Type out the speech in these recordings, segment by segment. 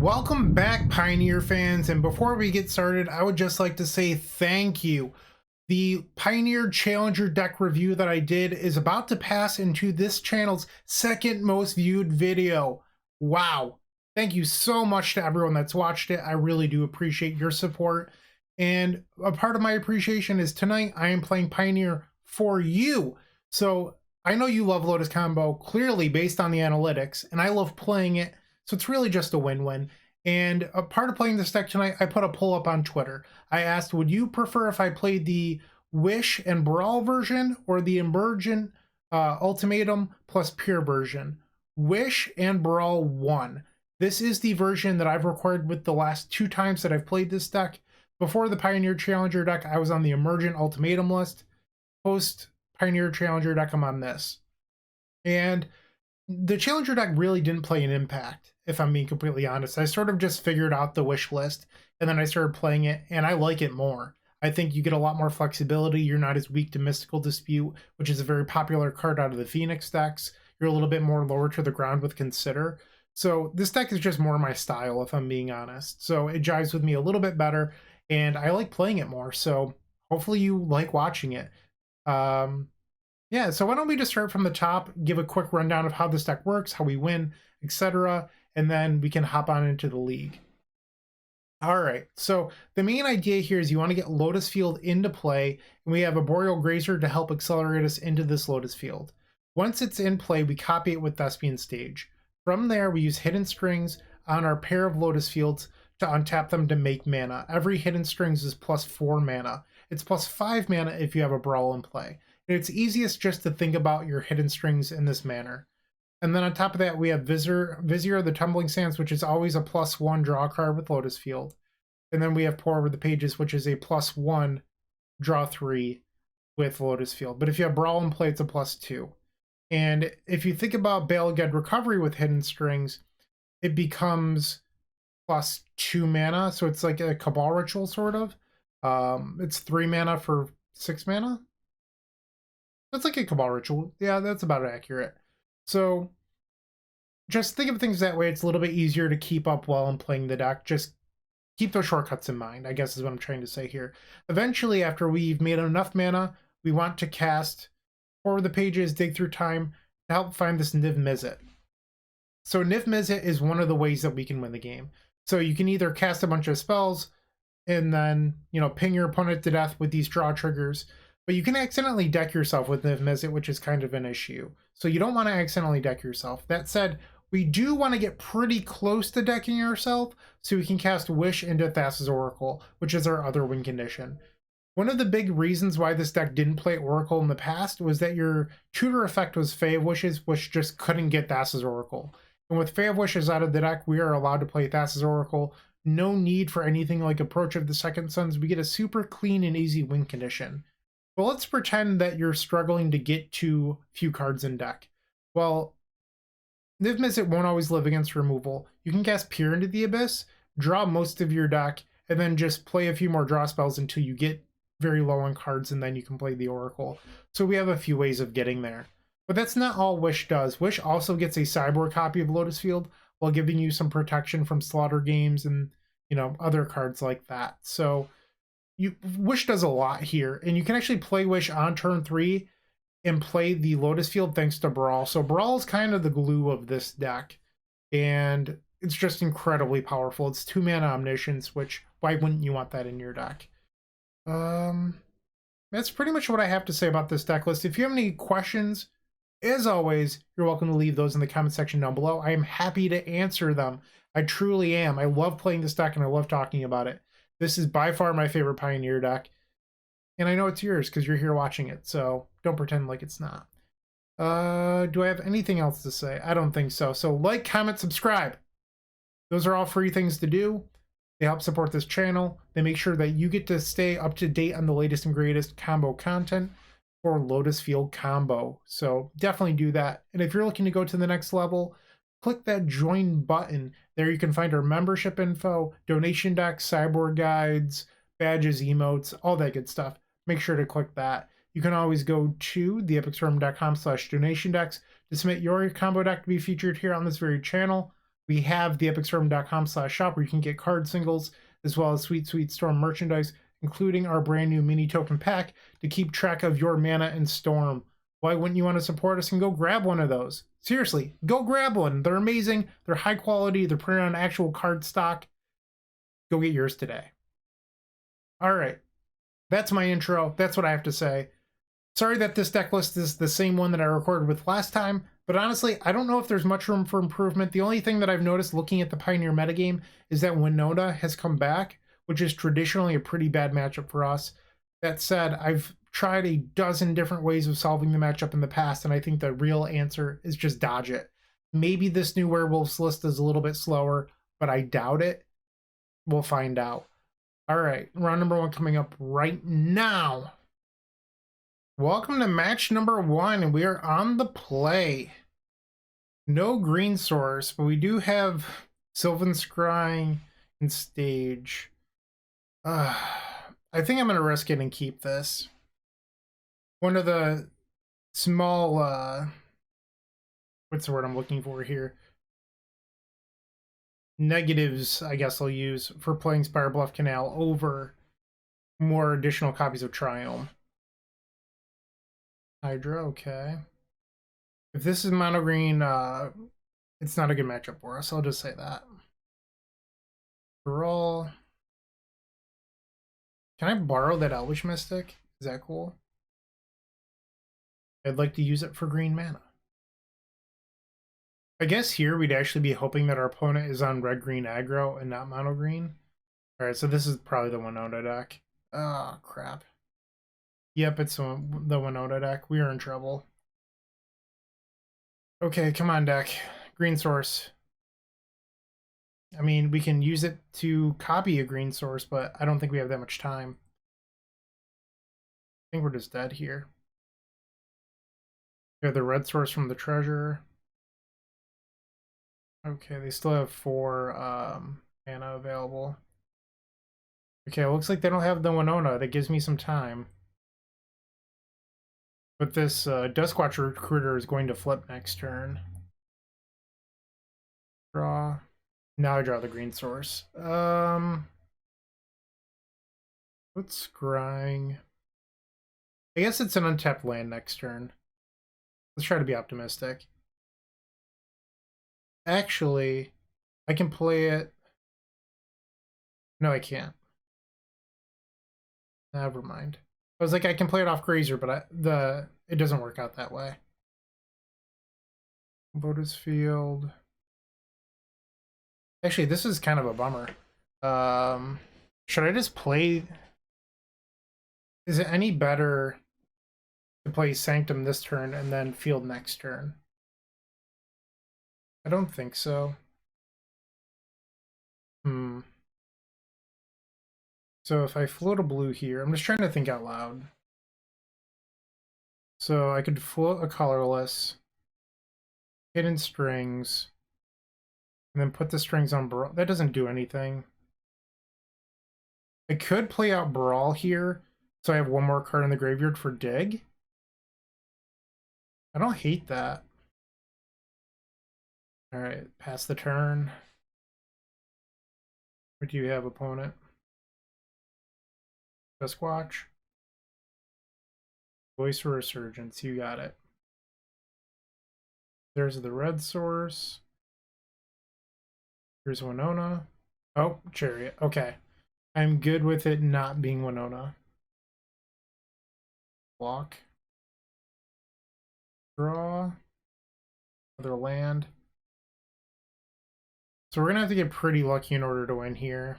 Welcome back, Pioneer fans, and before we get started, I would just like to say thank you. The Pioneer Challenger deck review that I did is about to pass into this channel's second most viewed video. Wow. Thank you so much to everyone that's watched it. I really do appreciate your support. And a part of my appreciation is tonight I am playing Pioneer for you. So I know you love Lotus Combo, clearly based on the analytics, and I love playing it. So it's really just a win-win. And a part of playing this deck tonight, I put a poll up on Twitter. I asked, would you prefer if I played the Wish and Baral version or the Emergent Ultimatum plus Pure version? Wish and Baral won. This is the version that I've recorded with the last 2 times that I've played this deck. Before the Pioneer Challenger deck, I was on the Emergent Ultimatum list. Post Pioneer Challenger deck, I'm on this. And the Challenger deck really didn't play an impact, if I'm being completely honest. I sort of just figured out the wish list, and then I started playing it, and I like it more. I think you get a lot more flexibility. You're not as weak to Mystical Dispute, which is a very popular card out of the Phoenix decks. You're a little bit more lower to the ground with Consider. So this deck is just more my style, if I'm being honest. So it jives with me a little bit better, and I like playing it more. So hopefully you like watching it. Yeah, so why don't we just start from the top, give a quick rundown of how this deck works, how we win, etc., and then we can hop on into the league. All right, so the main idea here is you want to get Lotus Field into play, and we have a Boreal Grazer to help accelerate us into this Lotus Field. Once it's in play, we copy it with Thespian Stage. From there, we use Hidden Strings on our pair of Lotus Fields to untap them to make mana. Every Hidden Strings is plus 4 mana. It's plus 5 mana if you have a Brawl in play. It's easiest just to think about your hidden strings in this manner. And then on top of that, we have Vizier of the Tumbling Sands, which is always a +1 draw card with Lotus Field. And then we have Pore over the Pages, which is a +1 draw 3 with Lotus Field. But if you have Brawl in play, it's a +2. And if you think about Balagad Recovery with hidden strings, it becomes +2 mana. So it's like a Cabal Ritual, sort of. It's 3 mana for 6 mana. That's like a Cabal Ritual. Yeah, that's about accurate. So just think of things that way. It's a little bit easier to keep up while I'm playing the deck. Just keep those shortcuts in mind, I guess is what I'm trying to say here. Eventually, after we've made enough mana, we want to cast Over the Pages, Dig Through Time to help find this Niv-Mizzet. So Niv-Mizzet is one of the ways that we can win the game. So you can either cast a bunch of spells and then, ping your opponent to death with these draw triggers, but you can accidentally deck yourself with Niv-Mizzet, which is kind of an issue. So you don't want to accidentally deck yourself. That said, we do want to get pretty close to decking yourself so we can cast Wish into Thassa's Oracle, which is our other win condition. One of the big reasons why this deck didn't play Oracle in the past was that your tutor effect was Fae of Wishes, which just couldn't get Thassa's Oracle. And with Fae of Wishes out of the deck, we are allowed to play Thassa's Oracle. No need for anything like Approach of the Second Sons. We get a super clean and easy win condition. Well, let's pretend that you're struggling to get to few cards in deck. Well, Niv-Mizzet won't always live against removal. You can cast Peer into the Abyss, draw most of your deck, and then just play a few more draw spells until you get very low on cards, and then you can play the Oracle. So we have a few ways of getting there. But that's not all Wish does. Wish also gets a sideboard copy of Lotus Field while giving you some protection from Slaughter Games and, other cards like that. So Wish does a lot here, and you can actually play Wish on turn 3 and play the Lotus Field thanks to Baral. So Baral is kind of the glue of this deck, and it's just incredibly powerful. It's 2 mana Omniscience, which why wouldn't you want that in your deck? That's pretty much what I have to say about this deck list. If you have any questions, as always, you're welcome to leave those in the comment section down below. I am happy to answer them. I truly am. I love playing this deck, and I love talking about it. This is by far my favorite Pioneer deck, and I know it's yours because you're here watching it, so don't pretend like it's not. Do I have anything else to say? I don't think so. So like, comment, subscribe. Those are all free things to do. They help support this channel. They make sure that you get to stay up to date on the latest and greatest combo content for Lotus Field Combo. So definitely do that. And if you're looking to go to the next level, click that join button. There you can find our membership info, donation decks, sideboard guides, badges, emotes, all that good stuff. Make sure to click that. You can always go to theepicstorm.com/donation decks to submit your combo deck to be featured here on this very channel. We have the epicstorm.com/shop where you can get card singles as well as Sweet Sweet Storm merchandise, including our brand new mini token pack to keep track of your mana and storm. Why wouldn't you want to support us and go grab one of those? Seriously, go grab one. They're amazing. They're high quality. They're printed on actual card stock. Go get yours today. All right. That's my intro. That's what I have to say. Sorry that this deck list is the same one that I recorded with last time, but honestly, I don't know if there's much room for improvement. The only thing that I've noticed looking at the Pioneer metagame is that Winota has come back, which is traditionally a pretty bad matchup for us. That said, I've tried a dozen different ways of solving the matchup in the past, and I think the real answer is just dodge it. Maybe this new Werewolves list is a little bit slower, but I doubt it. We'll find out. All right, round number 1 coming up right now. Welcome to match number 1, and we are on the play. No green source, but we do have Sylvan Scrying and Stage. I think I'm going to risk it and keep this. One of the small, what's the word I'm looking for here? Negatives, I guess I'll use, for playing Spire Bluff Canal over more additional copies of Triome. Hydra, okay. If this is mono green, it's not a good matchup for us. I'll just say that. Baral. Can I borrow that Elvish Mystic? Is that cool? I'd like to use it for green mana. I guess here we'd actually be hoping that our opponent is on red-green aggro and not mono green. Alright, so this is probably the Winota deck. Oh, crap. Yep, it's the Winota deck. We are in trouble. Okay, come on, deck. Green source. I mean, we can use it to copy a green source, but I don't think we have that much time. I think we're just dead here. We have the red source from the treasure. Okay, they still have 4 mana available. Okay, it looks like they don't have the Winota. That gives me some time. But this Duskwatch Recruiter is going to flip next turn. Draw. Now I draw the green source. What's scrying? I guess it's an untapped land next turn. Let's try to be optimistic. Actually, I can play it. No, I can't. Never mind. I was like, I can play it off Grazer, but it doesn't work out that way. Lotus Field. Actually, this is kind of a bummer. Should I just play? Is it any better to play Sanctum this turn and then Field next turn? I don't think so. So if I float a blue here, I'm just trying to think out loud. So I could float a colorless, hidden strings, and then put the strings on Baral. That doesn't do anything. I could play out Baral here, so I have 1 more card in the graveyard for dig. I don't hate that. Alright, pass the turn. What do you have, opponent? Duskwatch. Voice for Resurgence, you got it. There's the red source. Here's Winota. Oh, Chariot. Okay. I'm good with it not being Winota. Block. Draw. Another land. So we're going to have to get pretty lucky in order to win here.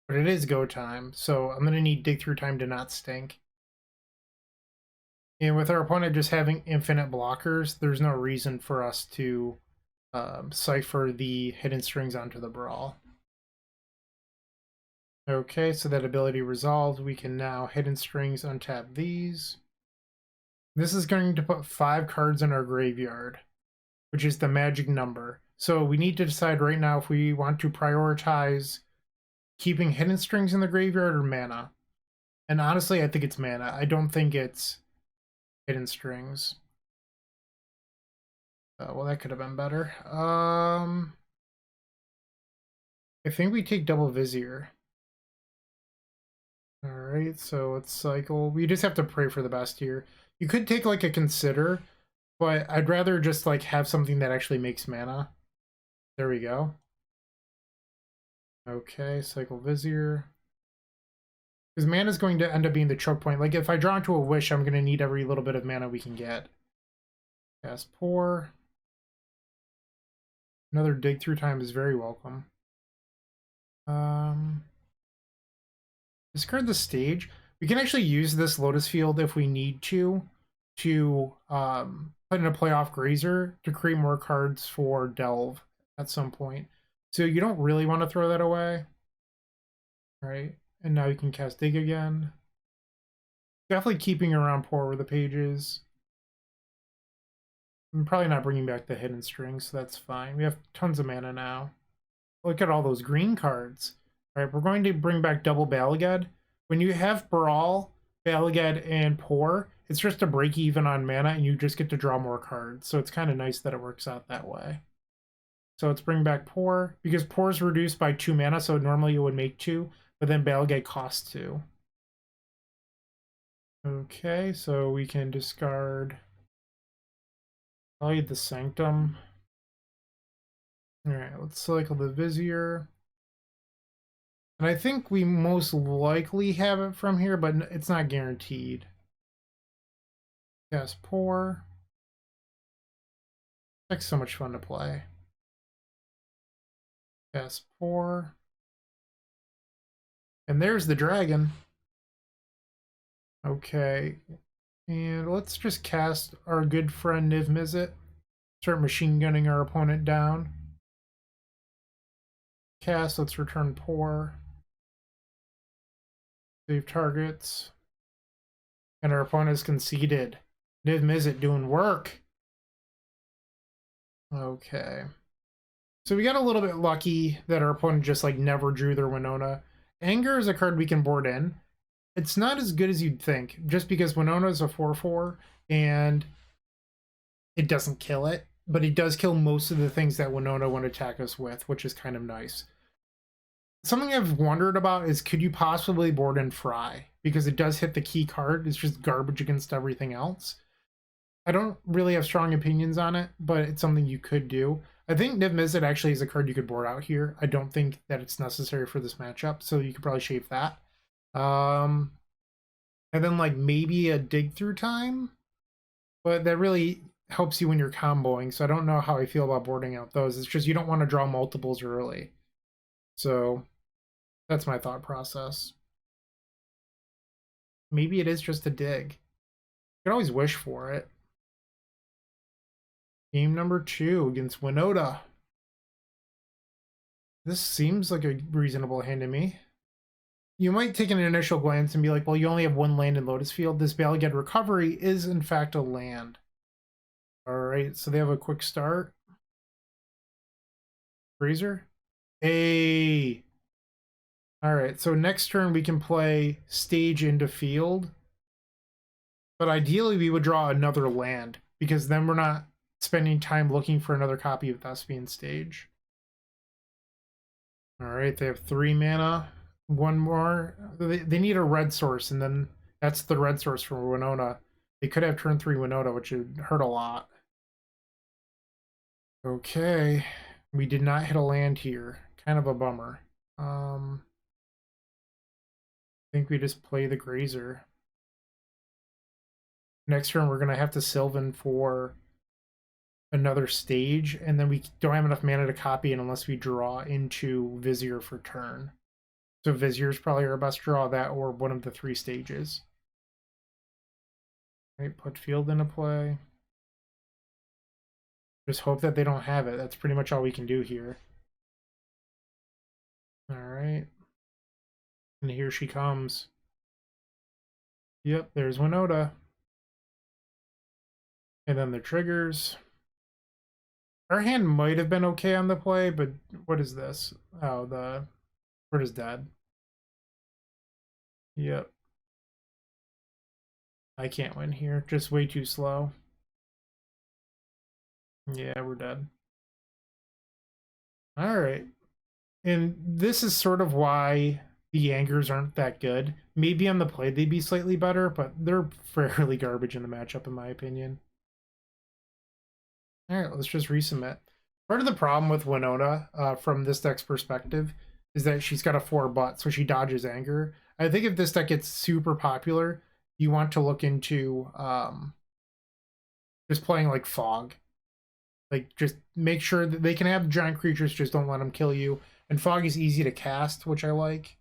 But it is go time, so I'm going to need dig through time to not stink. And with our opponent just having infinite blockers, there's no reason for us to cipher the hidden strings onto the Baral. Okay, so that ability resolved. We can now hidden strings untap these. This is going to put 5 cards in our graveyard, which is the magic number. So we need to decide right now if we want to prioritize keeping hidden strings in the graveyard or mana. And honestly, I think it's mana. I don't think it's hidden strings. Well, that could have been better. I think we take double Vizier. Alright, so let's cycle. We just have to pray for the best here. You could take like a Consider, but I'd rather just like have something that actually makes mana. There we go. Okay, cycle Vizier. Because mana is going to end up being the choke point. Like if I draw into a Wish, I'm going to need every little bit of mana we can get. Cast Pore. Another dig through time is very welcome. Discard the stage. We can actually use this Lotus Field if we need to put in a playoff Grazer to create more cards for Delve at some point. So you don't really want to throw that away. All right, and now you can cast Dig again. Definitely keeping around Pore with the pages. I'm probably not bringing back the Hidden String, so that's fine. We have tons of mana now. Look at all those green cards. All right, we're going to bring back double Balagad. When you have Baral, Balagad, and Pore, it's just a break even on mana, and you just get to draw more cards. So it's kind of nice that it works out that way. So let's bring back Pore, because Pore is reduced by 2 mana, so normally it would make 2, but then Balagad costs 2. Okay, so we can discard probably the Sanctum. All right, let's cycle the Vizier. And I think we most likely have it from here, but it's not guaranteed. Cast Pore. It's so much fun to play. Cast Pore. And there's the dragon. Okay. And let's just cast our good friend Niv-Mizzet. Start machine gunning our opponent down. Cast, let's return Pore. Save targets. And our opponent has conceded. Niv-Mizzet doing work. Okay. So we got a little bit lucky that our opponent just like never drew their Winota. Anger is a card we can board in. It's not as good as you'd think, just because Winota is a 4/4 and it doesn't kill it, but it does kill most of the things that Winota want to attack us with, which is kind of nice. Something I've wondered about is could you possibly board in Fry? Because it does hit the key card. It's just garbage against everything else. I don't really have strong opinions on it, but it's something you could do. I think Niv-Mizzet actually is a card you could board out here. I don't think that it's necessary for this matchup, so you could probably shave that. And then like maybe a dig through time, but that really helps you when you're comboing, so I don't know how I feel about boarding out those. It's just you don't want to draw multiples early. So that's my thought process. Maybe it is just a dig. You can always wish for it. Game number 2 against Winota. This seems like a reasonable hand to me. You might take an initial glance and be like, well, you only have 1 land in Lotus Field. This Balagad Recovery is, in fact, a land. All right, so they have a quick start. Grazer? Hey! All right, so next turn we can play Stage into Field. But ideally, we would draw another land, because then we're not spending time looking for another copy of Thespian Stage. All right, they have 3 mana. 1 more. They need a red source, and then that's the red source for Winota. They could have turn 3 Winota, which would hurt a lot. Okay, we did not hit a land here. Kind of a bummer. I think we just play the Grazer. Next turn, we're going to have to Sylvan for another stage, and then we don't have enough mana to copy it unless we draw into Vizier for turn. So Vizier is probably our best draw, that or one of the 3 stages. Right, put Field into play. Just hope that they don't have it. That's pretty much all we can do here. All right. And here she comes. Yep, there's Winota. And then the triggers. Our hand might have been okay on the play, but what is this? Oh, the Word is dead. Yep. I can't win here. Just way too slow. Yeah, we're dead. All right. And this is sort of why the Angers aren't that good. Maybe on the play they'd be slightly better, but they're fairly garbage in the matchup, in my opinion. All right, let's just resubmit. Part of the problem with Winota, from this deck's perspective, is that she's got a 4-butt, so she dodges anger. I think if this deck gets super popular, you want to look into just playing like Fog. Like, just make sure that they can have giant creatures, just don't let them kill you. And Fog is easy to cast, which I like.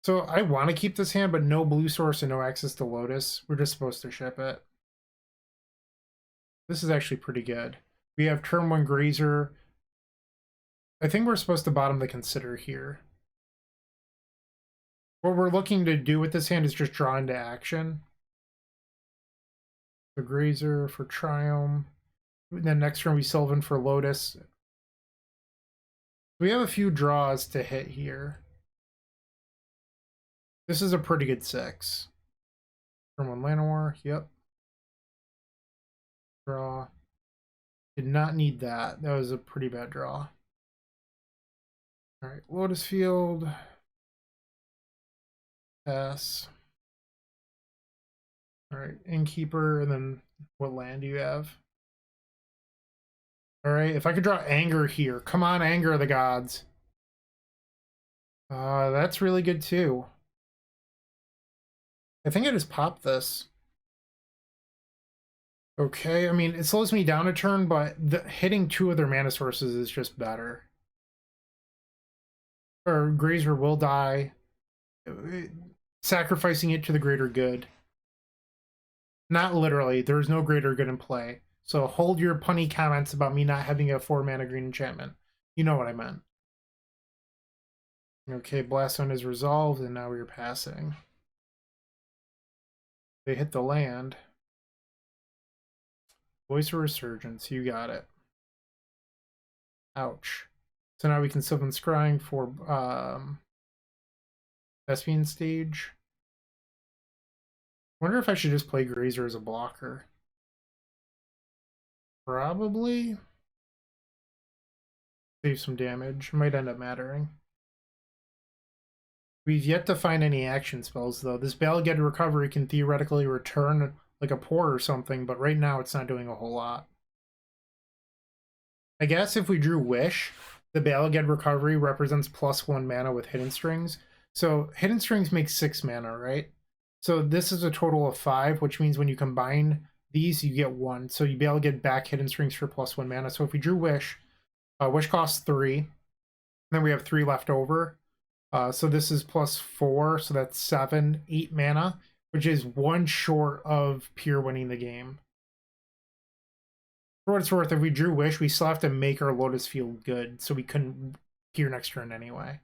So I want to keep this hand, but no blue source and no access to Lotus. We're just supposed to ship it. This is actually pretty good. We have turn 1 Grazer. I think we're supposed to bottom the Consider here. What we're looking to do with this hand is just draw into action. The Grazer for Triumph. And then next turn we Sylvan for Lotus. We have a few draws to hit here. This is a pretty good 6. Turn 1 Llanowar, yep. Draw. Did not need that. That was a pretty bad draw. Alright, Lotus Field. Pass. Alright, Innkeeper, and then what land do you have? Alright, if I could draw Anger here. Come on, Anger of the Gods. That's really good too. I think I just popped this. Okay, I mean, it slows me down a turn, but hitting 2 of their mana sources is just better. Or Grazer will die. Sacrificing it to the greater good. Not literally, there's no greater good in play. So hold your punny comments about me not having a 4-mana green enchantment. You know what I meant. Okay, Blast Zone is resolved, and now we're passing. They hit the land. Voice of Resurgence, you got it. Ouch. So now we can Sylvan Scrying for Thespian stage. Wonder if I should just play Grazer as a blocker. Probably. Save some damage. Might end up mattering. We've yet to find any action spells, though. This Balged Recovery can theoretically return like a Pore or something, but right now it's not doing a whole lot. I guess if we drew Wish, the Balged Recovery represents +1 mana with Hidden Strings. So Hidden Strings makes 6 mana, right? So this is a total of 5, which means when you combine these, you get 1. So you'll be able to get back Hidden Strings for +1 mana. So if we drew Wish, Wish costs 3. Then we have 3 left over. So this is +4, so that's 7, 8 mana, which is 1 short of pure winning the game. For what it's worth, if we drew Wish, we still have to make our Lotus Field good, so we couldn't pure next turn anyway.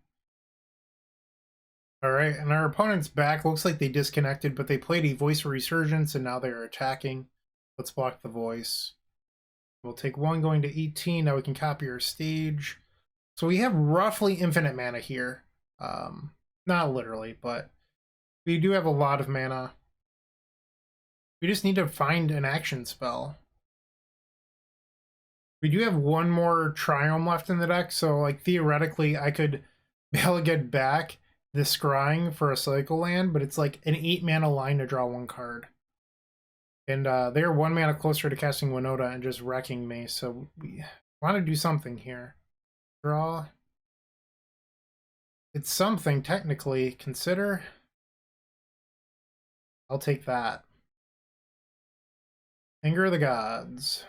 Alright, and our opponent's back. Looks like they disconnected, but they played a Voice of Resurgence, and now they're attacking. Let's block the Voice. We'll take 1 going to 18. Now we can copy our stage. So we have roughly infinite mana here. Not literally, but we do have a lot of mana. We just need to find an action spell. We do have 1 more Triumph left in the deck, so like theoretically I could Balged back the Scrying for a cycle land, but it's like an 8 mana line to draw 1 card. And they're 1 mana closer to casting Winota and just wrecking me, so we want to do something here. Draw. It's something, technically. Consider. I'll take that. Anger of the Gods.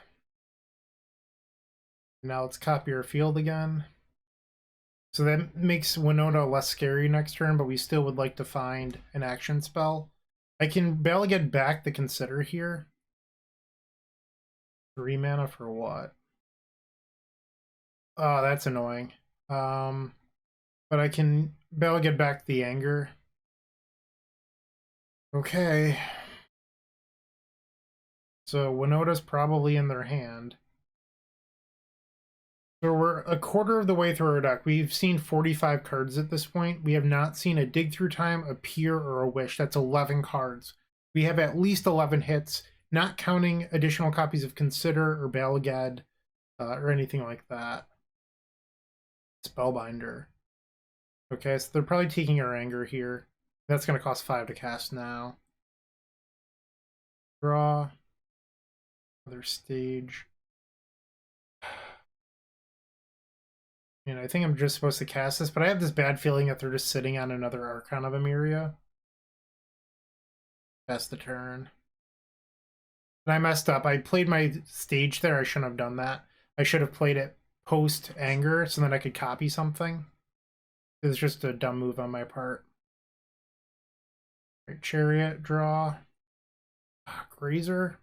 Now let's copy our field again. So that makes Winota less scary next turn, but we still would like to find an action spell. I can barely get back the Consider here. 3 mana for what? Oh, that's annoying. But I can barely get back the Anger. Okay. So Winota's probably in their hand. So we're a quarter of the way through our deck. We've seen 45 cards at this point. We have not seen a Dig Through Time, a Peer, or a Wish. That's 11 cards. We have at least 11 hits, not counting additional copies of Consider or Balagad or anything like that. Spellbinder. Okay, so they're probably taking our anger here. That's going to cost 5 to cast now. Draw. Other stage. And I think I'm just supposed to cast this, but I have this bad feeling that they're just sitting on another Archon of Emeria. Pass the turn. And I messed up. I played my stage there. I shouldn't have done that. I should have played it post anger so then I could copy something. It was just a dumb move on my part. Right, Chariot, draw. Grazer.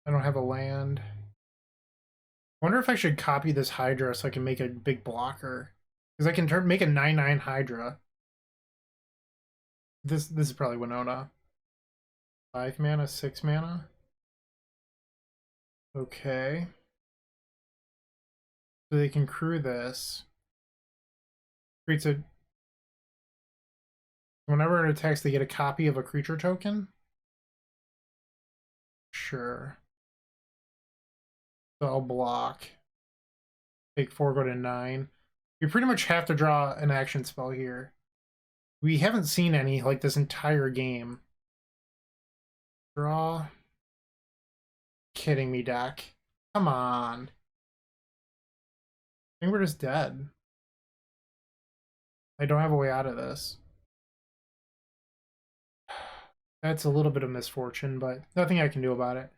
I don't have a land. I wonder if I should copy this Hydra so I can make a big blocker. Because I can make a 9/9 Hydra. This is probably Winota. 5 mana, 6 mana. Okay. So they can crew this. Creates a... Whenever it attacks, they get a copy of a creature token? Sure. So I'll block. Take 4, go to 9. You pretty much have to draw an action spell here. We haven't seen any, like, this entire game. Draw. Kidding me, deck. Come on. I think we're just dead. I don't have a way out of this. That's a little bit of misfortune, but nothing I can do about it.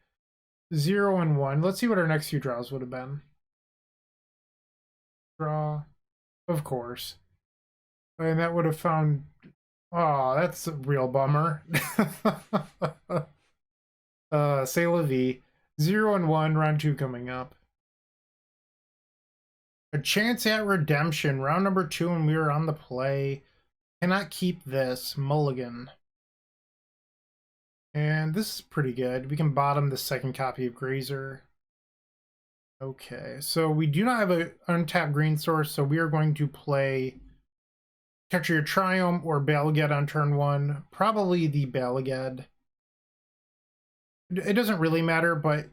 0 and 1. Let's see what our next few draws would have been. Draw. Of course. And that would have found... Oh, that's a real bummer. C'est la vie. 0 and 1, round 2 coming up. A chance at redemption. Round number 2 and we are on the play. Cannot keep this. Mulligan. And this is pretty good. We can bottom the second copy of Grazer. Okay, so we do not have an untapped green source, so we are going to play Catcher Your Triumph or Balagad on turn 1. Probably the Balagad. It doesn't really matter, but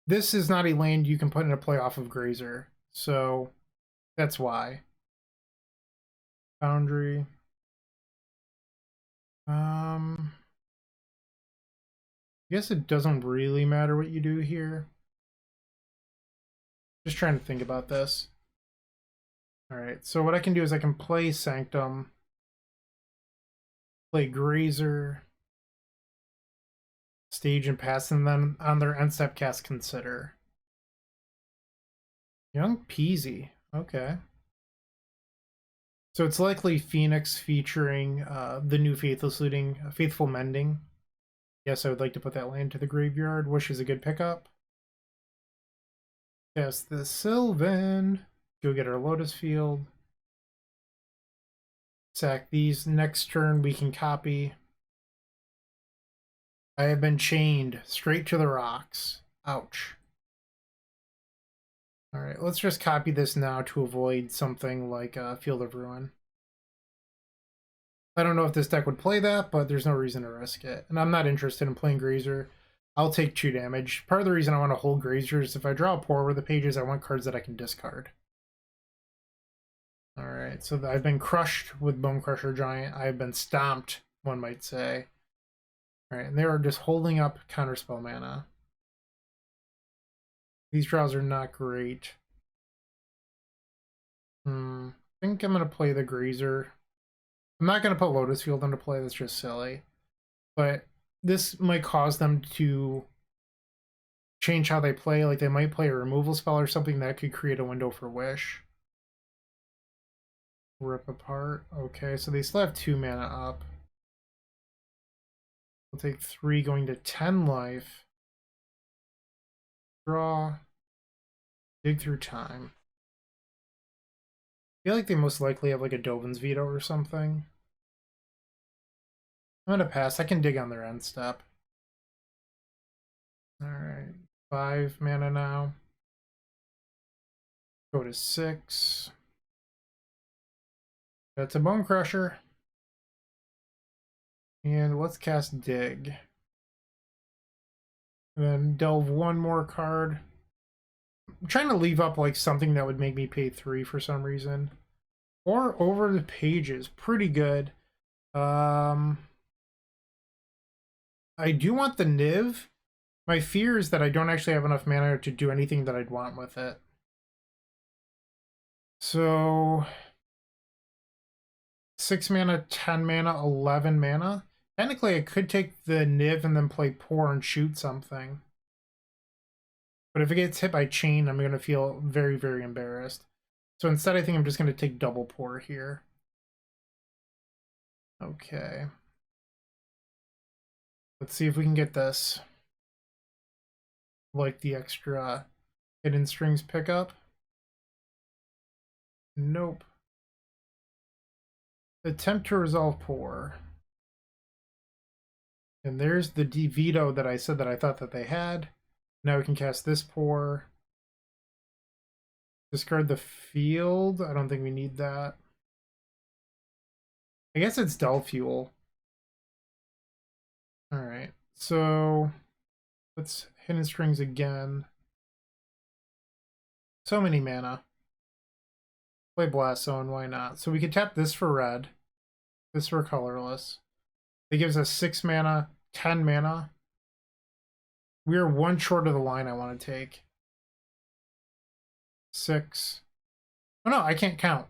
this is not a land you can put in a play off of Grazer. So that's why. Foundry. I guess it doesn't really matter what you do here. Just trying to think about this. Alright, so what I can do is I can play Sanctum, play Grazer, stage and pass, and then on their end step cast Consider. Young Peasy, okay. So it's likely Phoenix featuring the new Faithful Mending. Yes, I would like to put that land to the graveyard. Wish is a good pickup. Yes, the Sylvan. Go get our Lotus Field. Sack these. Next turn we can copy. I have been chained straight to the rocks. Ouch. Alright, let's just copy this now to avoid something like Field of Ruin. I don't know if this deck would play that, but there's no reason to risk it. And I'm not interested in playing Grazer. I'll take 2 damage. Part of the reason I want to hold Grazer is if I draw a Pore over the pages, I want cards that I can discard. Alright, so I've been crushed with Bone Crusher Giant. I've been stomped, one might say. Alright, and they are just holding up counterspell mana. These draws are not great. I think I'm going to play the Grazer. I'm not going to put Lotus Field into play, that's just silly. But this might cause them to change how they play. Like they might play a removal spell or something that could create a window for Wish. Rip apart. Okay, so they still have 2 mana up. We'll take 3 going to 10 life. Draw. Dig through time. I feel like they most likely have like a Dovin's Veto or something. I'm gonna pass. I can dig on their end step. Alright. 5 mana now. Go to 6. That's a Bone Crusher. And let's cast Dig. And then delve one more card. I'm trying to leave up like something that would make me pay 3 for some reason. Or over the pages. Pretty good. I do want the Niv. My fear is that I don't actually have enough mana to do anything that I'd want with it. So 6 mana, 10 mana, 11 mana. Technically, I could take the Niv and then play Pore and shoot something. But if it gets hit by Chain, I'm going to feel very, very embarrassed. So instead, I think I'm just going to take double Pore here. Okay. Let's see if we can get this. Like the extra hidden strings pickup. Nope. Attempt to resolve Pore. And there's the veto that I said that I thought that they had. Now we can cast this Pore. Discard the field. I don't think we need that. I guess it's Dull Fuel. Alright, so let's hidden strings again. So many mana. Play Blast Zone, why not? So we could tap this for red. This for colorless. It gives us 6 mana, 10 mana. We are one short of the line I want to take. 6. Oh no, I can't count.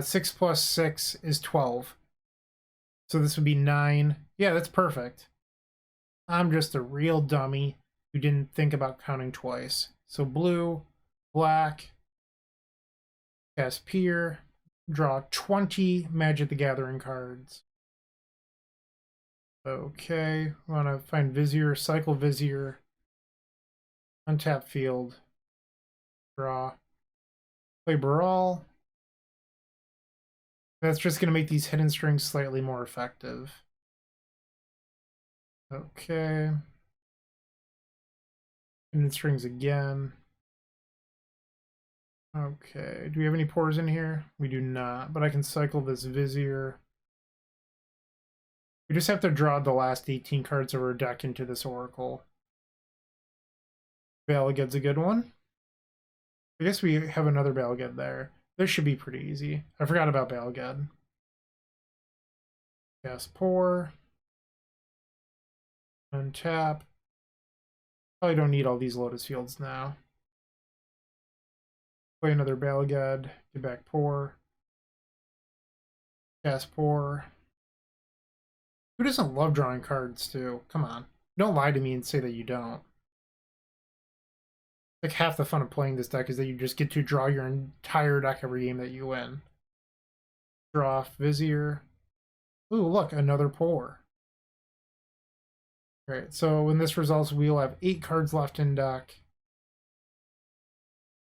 6 plus 6 is 12. So this would be 9. Yeah, that's perfect. I'm just a real dummy who didn't think about counting twice. So blue, black, cast Pier, draw 20 Magic the Gathering cards. Okay, I want to find Vizier, cycle Vizier, untap field, draw, play Baral. That's just going to make these hidden strings slightly more effective. Okay. Hidden strings again. Okay, do we have any Pores in here? We do not, but I can cycle this Vizier. We just have to draw the last 18 cards of our deck into this Oracle. Balaged's a good one. I guess we have another Balaged there. This should be pretty easy. I forgot about Balaged. Cast Pore. Untap. Probably don't need all these Lotus Fields now. Play another Balaged. Get back Pore. Cast Pore. Who doesn't love drawing cards too? Come on. Don't lie to me and say that you don't. Like half the fun of playing this deck is that you just get to draw your entire deck every game that you win. Draw Vizier. Ooh, look, another Pore. Alright, so when this results, we'll have 8 cards left in deck.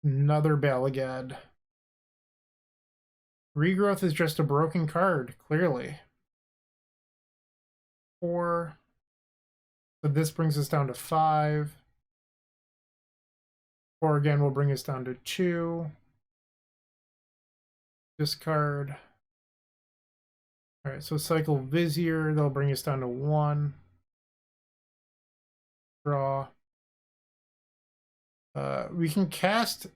Another Balaged. Regrowth is just a broken card, clearly. 4. So this brings us down to 5. 4 again will bring us down to 2. Discard. Alright, so cycle Vizier, that'll bring us down to 1. Draw. We can cast.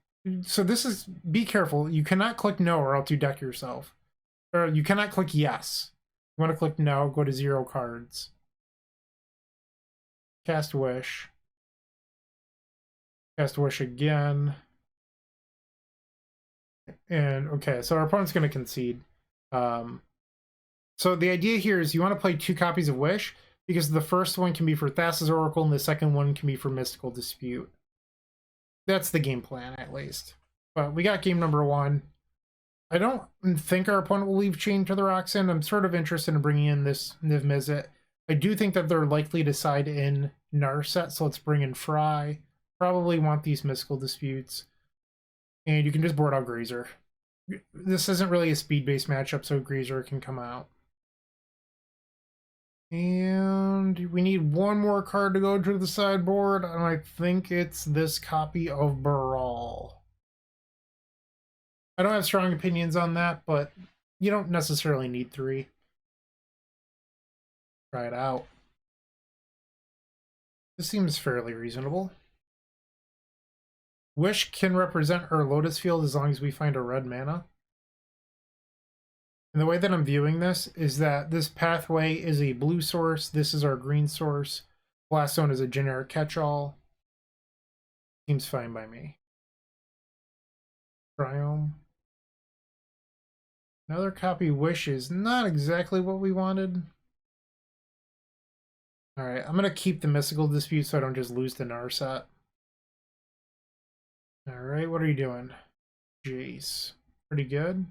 So this is, be careful. You cannot click no or else you deck yourself. Or you cannot click yes. You want to click no, go to 0 cards. Cast Wish. Cast Wish again. And okay, so our opponent's going to concede. So the idea here is you want to play 2 copies of Wish, because the first one can be for Thassa's Oracle and the second one can be for Mystical Dispute. That's the game plan, at least. But we got game number 1. I don't think our opponent will leave Chain to the Roxanne. I'm sort of interested in bringing in this Niv-Mizzet. I do think that they're likely to side in Narset, so let's bring in Fry. Probably want these Mystical Disputes. And you can just board out Grazer. This isn't really a speed-based matchup, so Grazer can come out. And we need one more card to go to the sideboard, and I think it's this copy of Baral. I don't have strong opinions on that, but you don't necessarily need 3. Try it out. This seems fairly reasonable. Wish can represent our Lotus Field as long as we find a red mana. And the way that I'm viewing this is that this pathway is a blue source, this is our green source, Blast Zone is a generic catch-all. Seems fine by me. Triome. Another copy Wish is not exactly what we wanted. Alright, I'm going to keep the Mystical Dispute so I don't just lose the Narset. Alright, what are you doing? Jace. Pretty good.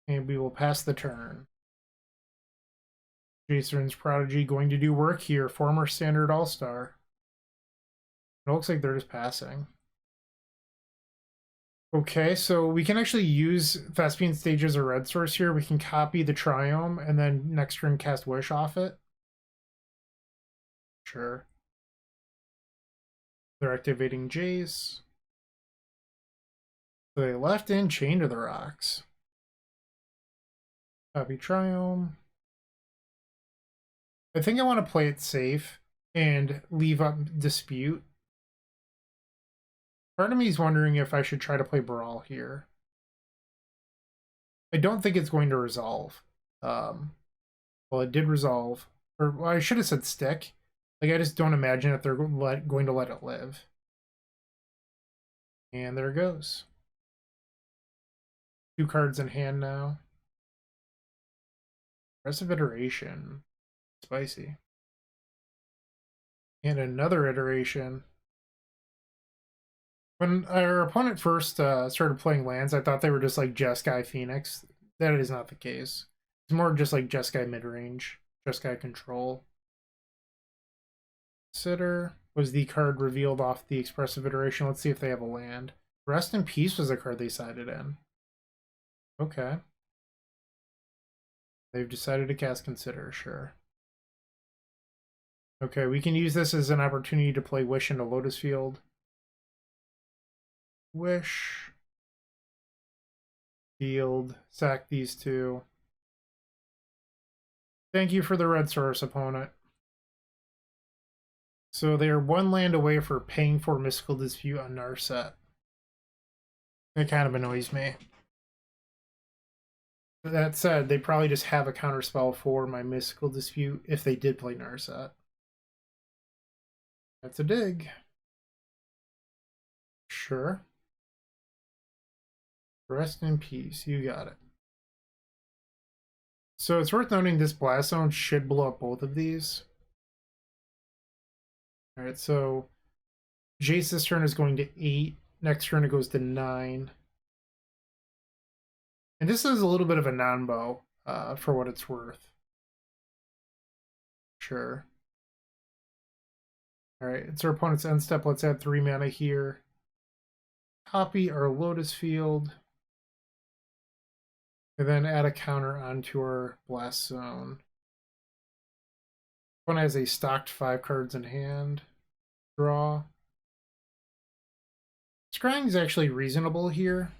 And we will pass the turn. Jason's Prodigy going to do work here. Former Standard All-Star. It looks like they're just passing. Okay, so we can actually use Thespian Stage as a red source here. We can copy the Triome and then next turn cast Wish off it. Sure. They're activating Jace. So they left in Chain to the Rocks. Copy Triome. I think I want to play it safe and leave up Dispute. Part of me is wondering if I should try to play Baral here. I don't think it's going to resolve. Well, it did resolve. Or well, I should have said stick. Like, I just don't imagine that they're going to let it live. And there it goes. 2 cards in hand now. Rest of Iteration. Spicy. And another iteration. When our opponent first started playing lands, I thought they were just like Jeskai Phoenix. That is not the case. It's more just like Jeskai midrange, Jeskai control. Consider was the card revealed off the expressive iteration. Let's see if they have a land. Rest in Peace was the card they sided in. Okay. They've decided to cast Consider, sure. Okay, we can use this as an opportunity to play Wish into Lotus Field. Wish. Field. Sack these 2. Thank you for the red source, opponent. So they are 1 land away for paying for Mystical Dispute on Narset. It kind of annoys me. That said, they probably just have a counterspell for my Mystical Dispute if they did play Narset. That's a dig. Sure. Rest in peace. You got it. So it's worth noting this Blast Zone should blow up both of these. Alright, so Jace's turn is going to 8. Next turn it goes to 9. And this is a little bit of a non-bow, for what it's worth. Sure. Alright, it's our opponent's end step. Let's add 3 mana here. Copy our Lotus Field. And then add a counter onto our Blast Zone. One has a stocked 5 cards in hand. Draw. Scrying is actually reasonable here,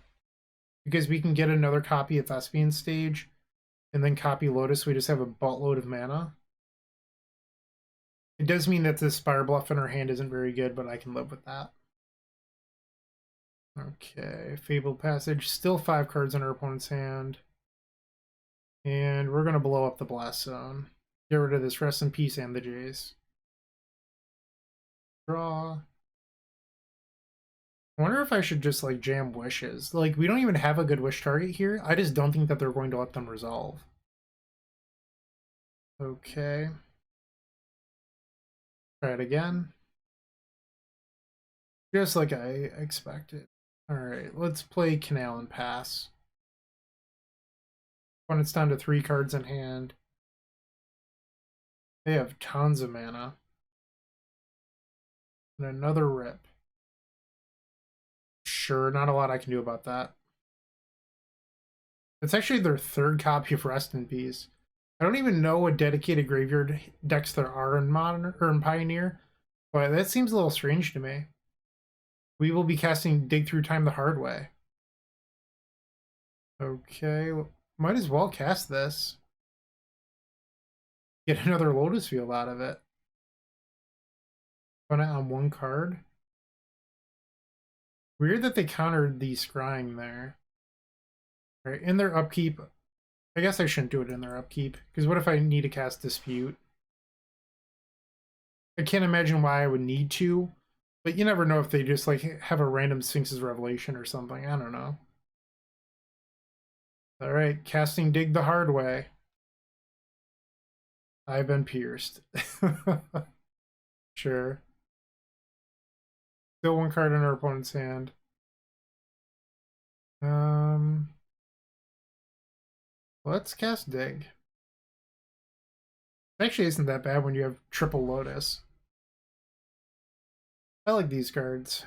because we can get another copy of Thespian Stage, and then copy Lotus. We just have a buttload of mana. It does mean that the Spire Bluff in our hand isn't very good, but I can live with that. Okay, Fabled Passage. Still 5 cards in our opponent's hand. And we're going to blow up the Blast Zone. Get rid of this Rest in Peace and the Jays. Draw. I wonder if I should just, like, jam Wishes. Like, we don't even have a good Wish target here. I just don't think that they're going to let them resolve. Okay. Try it again. Just like I expected. Alright, let's play Canal and pass. When it's down to 3 cards in hand. They have tons of mana. And another rip. Sure, not a lot I can do about that. It's actually their 3rd copy of Rest in Peace. I don't even know what dedicated graveyard decks there are in Modern or in Pioneer, but that seems a little strange to me. We will be casting Dig Through Time the hard way. Okay, might as well cast this. Get another Lotus Field out of it. Put it on one card. Weird that they countered the scrying there. All right, in their upkeep. I guess I shouldn't do it in their upkeep, because what if I need to cast Dispute? I can't imagine why I would need to, but you never know if they just like have a random Sphinx's Revelation or something. I don't know. All right, casting Dig the hard way. I've been pierced. Sure. Still one card in our opponent's hand. Let's cast Dig. Actually isn't that bad when you have triple Lotus. I like these cards.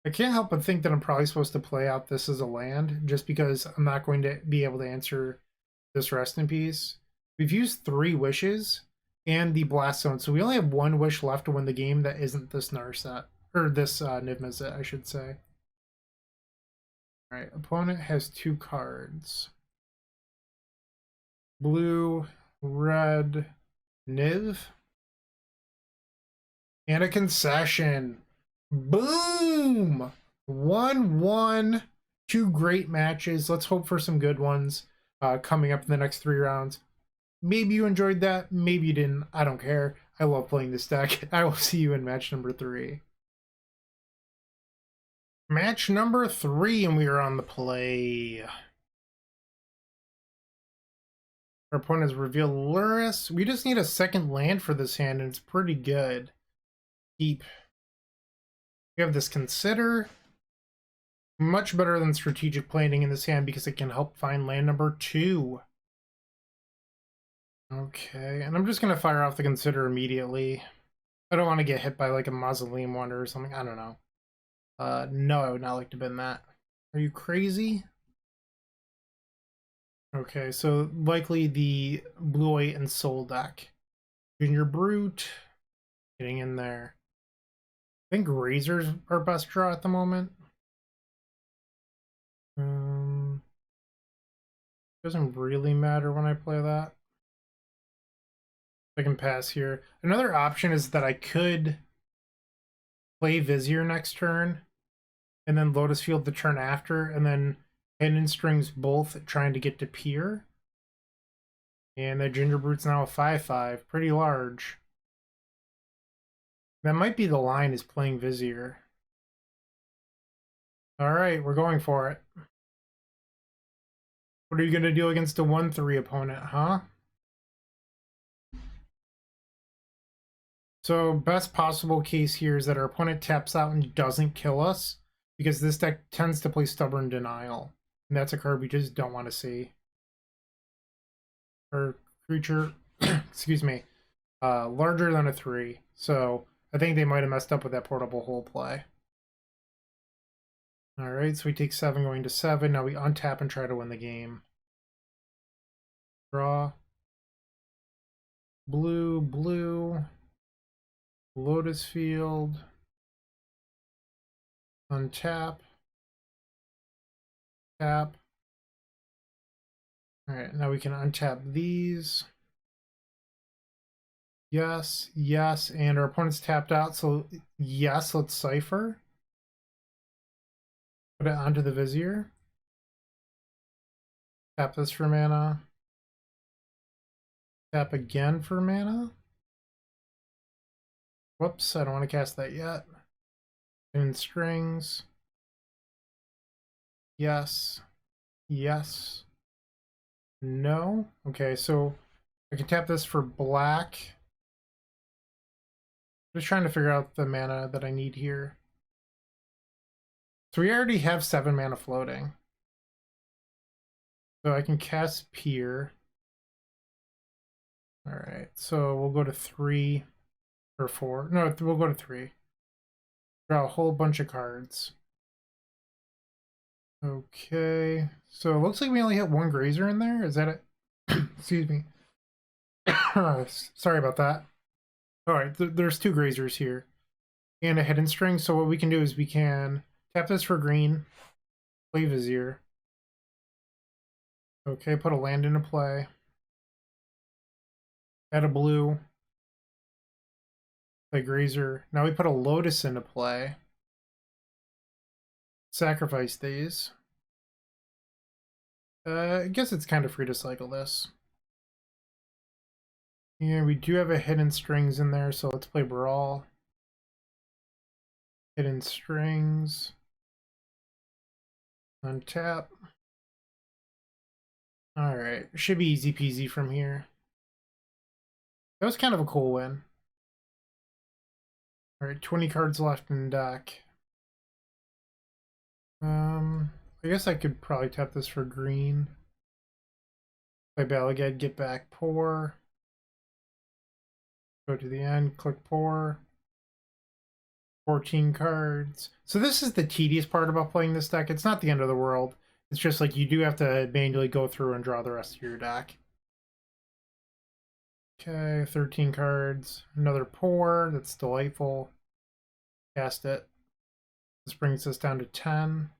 I can't help but think that I'm probably supposed to play out this as a land, just because I'm not going to be able to answer this Rest in Peace. We've used 3 wishes and the Blast Zone, so we only have 1 wish left to win the game that isn't this Narset. Or this Niv-Mizzet, I should say. Alright, opponent has 2 cards. Blue, red, Niv. And a concession. Boom! 1-1. 2 great matches. Let's hope for some good ones coming up in the next 3 rounds. Maybe you enjoyed that. Maybe you didn't. I don't care. I love playing this deck. I will see you in match number 3. Match number 3, and we are on the play. Our opponent has revealed Luris. We just need a second land for this hand, and it's pretty good. Keep. We have this Consider. Much better than Strategic Planning in this hand because it can help find land number 2. Okay, and I'm just going to fire off the Consider immediately. I don't want to get hit by like a Mausoleum Wonder or something. I don't know. No, I would not like to bend that. Are you crazy? Okay, so likely the Blue-White Ensoul deck. Junior Brute. Getting in there. I think Razor's our best draw at the moment. Doesn't really matter when I play that. I can pass here. Another option is that I could play Vizier next turn, and then Lotus Field the turn after, and then Hidden Strings both trying to get to Pier. And the Ginger Brute's now a 5/5, pretty large. That might be the line, is playing Vizier. Alright, we're going for it. What are you going to do against a 1/3 opponent, huh? So, best possible case here is that our opponent taps out and doesn't kill us, because this deck tends to play Stubborn Denial. And that's a card we just don't want to see. Or creature, excuse me, larger than a 3. So, I think they might have messed up with that Portable Hole play. Alright, so we take 7 going to 7. Now we untap and try to win the game. Draw. Blue, blue. Lotus Field. Untap. Tap. Alright, now we can untap these. Yes, yes, and our opponent's tapped out, so yes, let's Cipher. Put it onto the Vizier. Tap this for mana. Tap again for mana. Whoops, I don't want to cast that yet. And strings. Yes. Yes. No. Okay, so I can tap this for black. Just trying to figure out the mana that I need here. So we already have 7 mana floating. So I can cast Pier. Alright, so we'll go to 3 or 4. No, we'll go to 3. Draw a whole bunch of cards. Okay, so it looks like we only hit 1 Grazer in there. Is that it? Excuse me. Sorry about that. Alright, there's 2 Grazers here. And a Hidden String, so what we can do is we can tap this for green, play Vizier. Okay, put a land into play. Add a blue. Play Grazer. Now we put a Lotus into play. Sacrifice these. I guess it's kind of free to cycle this. Yeah, we do have a Hidden Strings in there, so let's play Baral. Hidden Strings. Untap. Alright, should be easy peasy from here. That was kind of a cool win. Alright, 20 cards left in deck. I guess I could probably tap this for green. Play Balagad, get back Pore. Go to the end, click Pore. 14 cards. So this is the tedious part about playing this deck. It's not the end of the world. It's just like you do have to manually go through and draw the rest of your deck. Okay, 13 cards. Another Pore. That's delightful. Cast it. This brings us down to 10.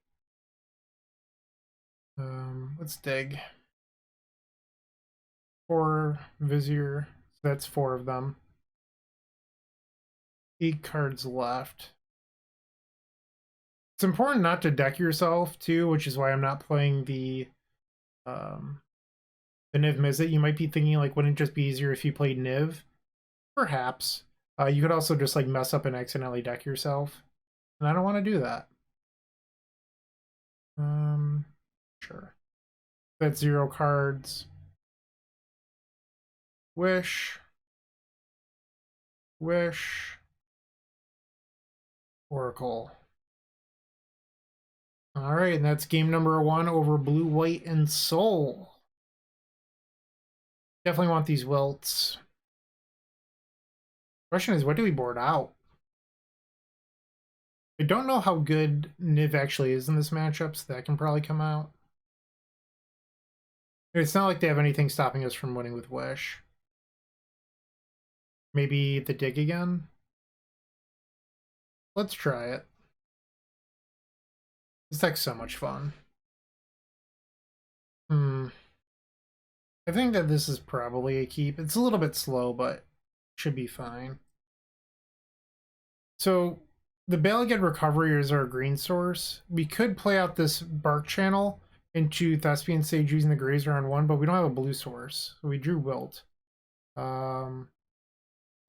Let's dig. 4 Vizier. So that's 4 of them. 8 cards left. It's important not to deck yourself too, which is why I'm not playing the Niv-Mizzet. You might be thinking, like, wouldn't it just be easier if you played Niv? Perhaps. You could also just like mess up and accidentally deck yourself, and I don't want to do that. Sure. That's 0 cards. Wish. Wish. Oracle. Alright, and that's game number 1 over Blue, White, and Soul. Definitely want these wilts. Question is, what do we board out? I don't know how good Niv actually is in this matchup, so that can probably come out. It's not like they have anything stopping us from winning with Wish. Maybe the dig again? Let's try it. This deck's so much fun. I think that this is probably a keep. It's a little bit slow, but should be fine. So the Balagad Recovery is our green source. We could play out this Bark Channel into Thespian Sage using the Grazer on 1, but we don't have a blue source. So we drew Wilt. So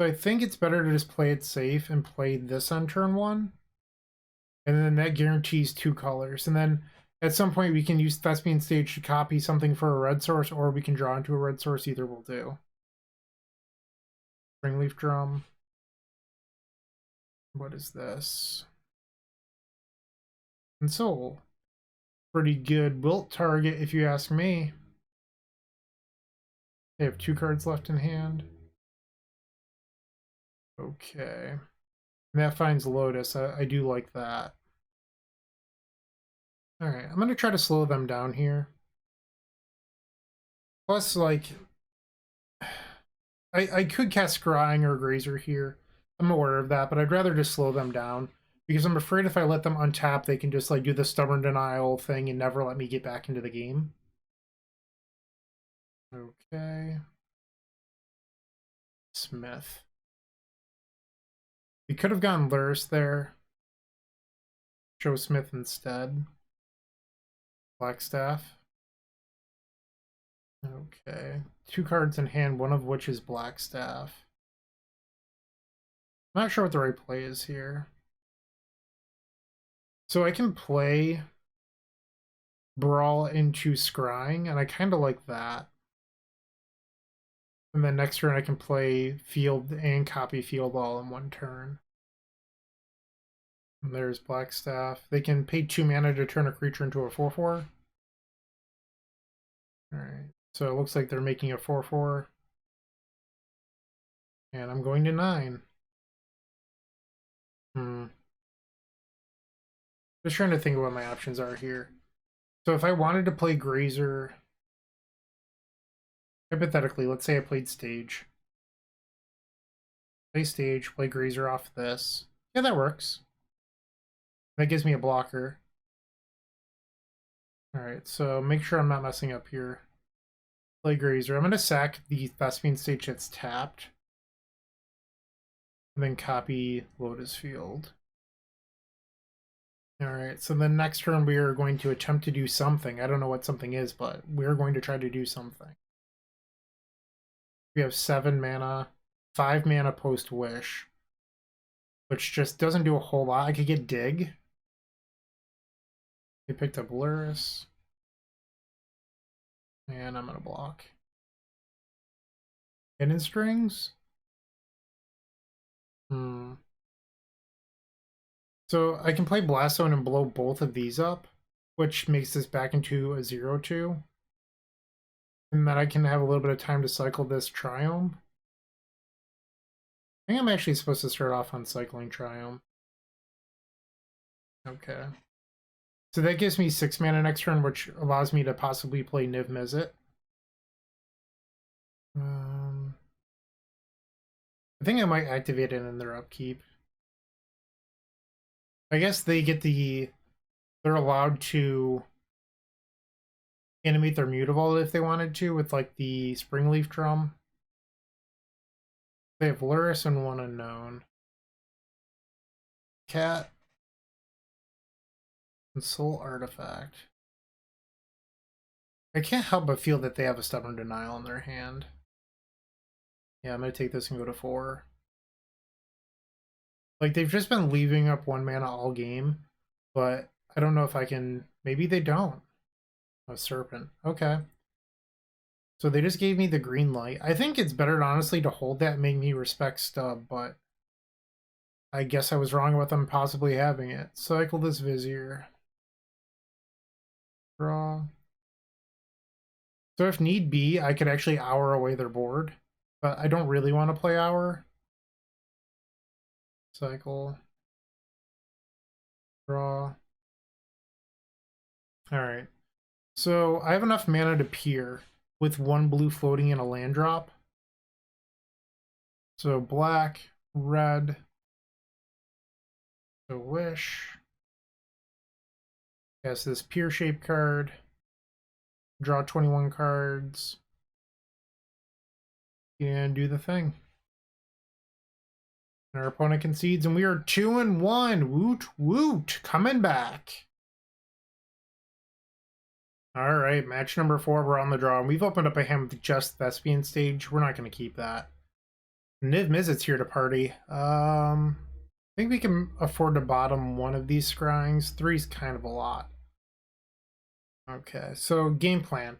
I think it's better to just play it safe and play this on turn 1. And then that guarantees 2 colors. And then at some point we can use Thespian Stage to copy something for a red source, or we can draw into a red source. Either will do. Springleaf Drum. What is this? Ensoul. Pretty good wilt target if you ask me. They have 2 cards left in hand. Okay. And that finds Lotus. I do like that. Alright, I'm going to try to slow them down here. Plus, like, I could cast Scrying or Grazer here. I'm aware of that, but I'd rather just slow them down. Because I'm afraid if I let them untap, they can just like do the stubborn denial thing and never let me get back into the game. Okay. Smith. We could have gone Luris there. Show Smith instead. Blackstaff. Okay. 2 cards in hand, one of which is Blackstaff. I'm not sure what the right play is here. So I can play Baral into Scrying, and I kind of like that. And then next turn I can play Field and copy Field all in 1 turn. And there's Blackstaff. They can pay 2 mana to turn a creature into a 4/4. Alright, so it looks like they're making a 4/4. And I'm going to 9. Just trying to think of what my options are here. So if I wanted to play Grazer, hypothetically, let's say I played Stage. Play Stage, play Grazer off this. Yeah, that works. That gives me a blocker. Alright, so make sure I'm not messing up here. Play Grazer. I'm going to sack the Thespian Stage that's tapped. and then copy Lotus Field. Alright, so the next turn we are going to attempt to do something. I don't know what something is, but we're going to try to do something. We have 7 mana, 5 mana post Wish, which just doesn't do a whole lot. I could get Dig. We picked up Luris. And I'm gonna block. Hidden Strings? So I can play Blast Zone and blow both of these up, which makes this back into a 0-2. And then I can have a little bit of time to cycle this Triumph. I think I'm actually supposed to start off on cycling Triumph. Okay. So that gives me 6 mana next turn, which allows me to possibly play Niv-Mizzet. I think I might activate it in their upkeep. I guess they get they're allowed to animate their Mutavault if they wanted to with like the Springleaf Drum. They have Luris and 1 unknown. Cat. And Soul Artifact. I can't help but feel that they have a Stubborn Denial in their hand. Yeah, I'm going to take this and go to 4. Like, they've just been leaving up 1 mana all game, but I don't know if I can... Maybe they don't. A Serpent. Okay. So they just gave me the green light. I think it's better, honestly, to hold that and make me respect Stub, but I guess I was wrong about them possibly having it. Cycle this Vizier. Draw. So if need be, I could actually hour away their board, but I don't really want to play hour. Cycle. Draw. Alright. So I have enough mana to peer with 1 blue floating in a land drop. So black, red. So Wish. Has this peer shape card. Draw 21 cards. And do the thing. Our opponent concedes, and we are 2-1. Woot woot, coming back. All right, match number 4. We're on the draw, and we've opened up a hand with just Thespian stage. We're not going to keep that. Niv-Mizzet's here to party. I think we can afford to bottom 1 of these scryings. 3's kind of a lot. Okay, so game plan.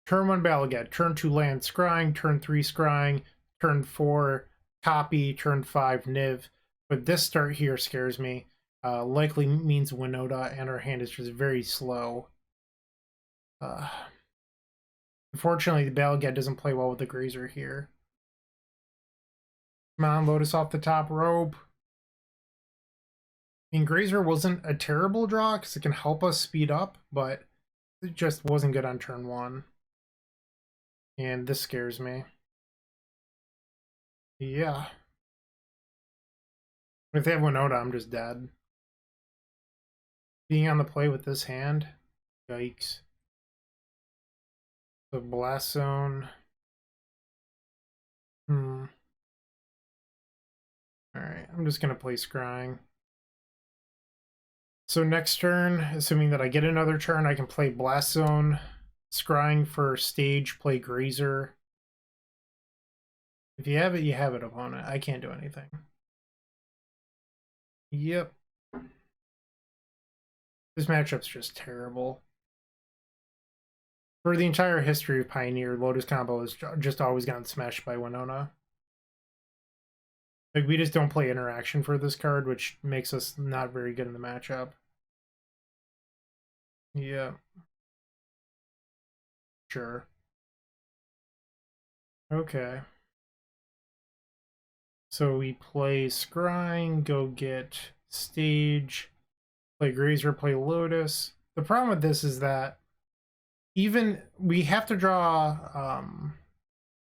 Turn 1 Balagad, turn 2 land scrying, turn 3 scrying, turn 4 copy, turn 5 Niv. But this start here scares me. Likely means Winota, and our hand is just very slow. Unfortunately, the Balagad doesn't play well with the Grazer here. Come on, Lotus off the top rope. I mean, Grazer wasn't a terrible draw because it can help us speed up, but it just wasn't good on turn 1. And this scares me. Yeah. If they have Winota, I'm just dead. Being on the play with this hand, yikes. The Blast Zone. Alright, I'm just going to play Scrying. So next turn, assuming that I get another turn, I can play Blast Zone, Scrying for stage, play Grazer. If you have it, you have it, opponent. I can't do anything. Yep. This matchup's just terrible. For the entire history of Pioneer, Lotus Combo has just always gotten smashed by Winota. Like, we just don't play interaction for this card, which makes us not very good in the matchup. Yeah. Sure. Okay. So we play Scrying, go get stage, play Grazer, play Lotus. The problem with this is that even we have to draw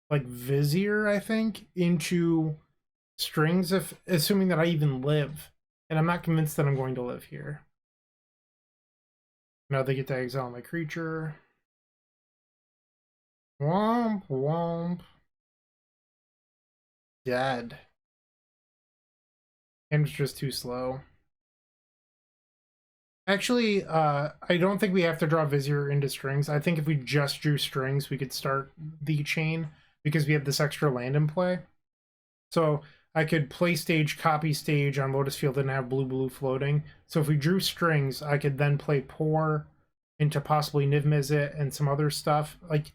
like Vizier, I think, into strings, if assuming that I even live. And I'm not convinced that I'm going to live here. Now they get to exile my creature. Womp womp. Dead. And it's just too slow. Actually, I don't think we have to draw Vizier into strings. I think if we just drew strings, we could start the chain because we have this extra land in play. So I could play stage, copy stage on Lotus Field and have blue floating. So if we drew strings, I could then play Pore into possibly Niv-Mizzet and some other stuff. Like,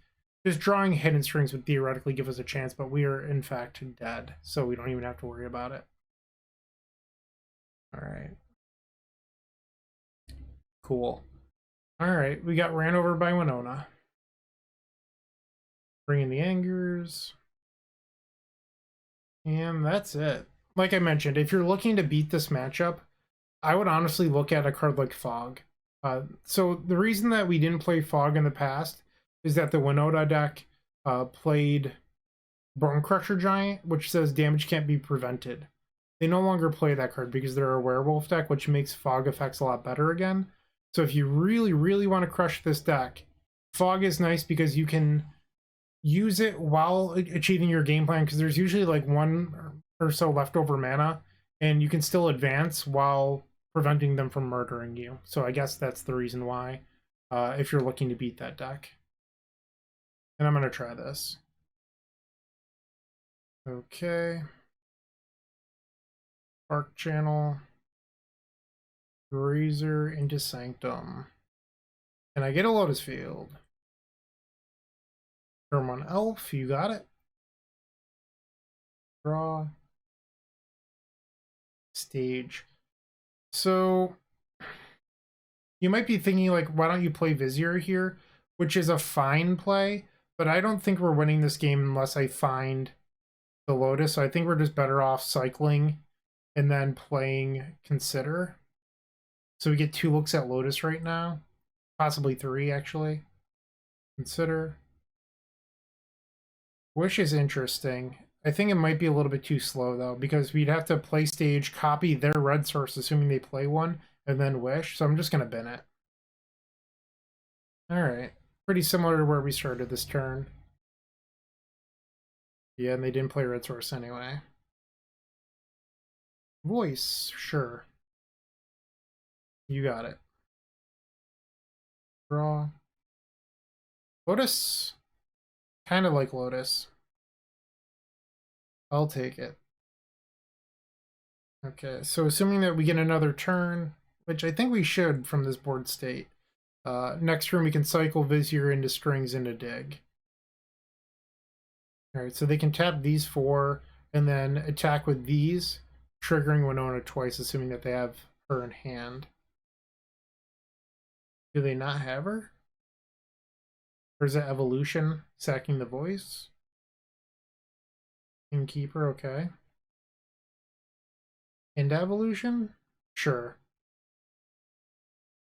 just drawing hidden strings would theoretically give us a chance, but we are in fact dead, so we don't even have to worry about it. All right. Cool. All right, we got ran over by Winota. Bring in the Angers. And that's it. Like I mentioned, if you're looking to beat this matchup, I would honestly look at a card like Fog. So the reason that we didn't play Fog in the past is that the Winota deck played Bone Crusher Giant, which says damage can't be prevented. They no longer play that card because they're a werewolf deck, which makes Fog effects a lot better again. So if you really, really want to crush this deck, Fog is nice because you can use it while achieving your game plan, because there's usually like 1 or so leftover mana, and you can still advance while preventing them from murdering you. So I guess that's the reason why, if you're looking to beat that deck. And I'm going to try this. Okay. Spark Channel. Razor into Sanctum. And I get a Lotus Field. Turn 1 Elf, you got it. Draw. Stage. So you might be thinking, like, why don't you play Vizier here? Which is a fine play, but I don't think we're winning this game unless I find the Lotus. So I think we're just better off cycling and then playing Consider. So we get 2 looks at Lotus right now. Possibly 3, actually. Consider. Wish is interesting. I think it might be a little bit too slow, though, because we'd have to play stage, copy their red source, assuming they play one, and then Wish. So I'm just going to bin it. All right. Pretty similar to where we started this turn. Yeah, and they didn't play red source anyway. Voice, sure. You got it. Draw. Lotus. Kind of like Lotus. I'll take it. Okay, so assuming that we get another turn, which I think we should from this board state, next turn we can cycle Vizier into strings into dig. Alright, so they can tap these 4 and then attack with these, triggering Winota twice, assuming that they have her in hand. Do they not have her? Or is it Evolution sacking the voice? Innkeeper, okay. And Evolution? Sure.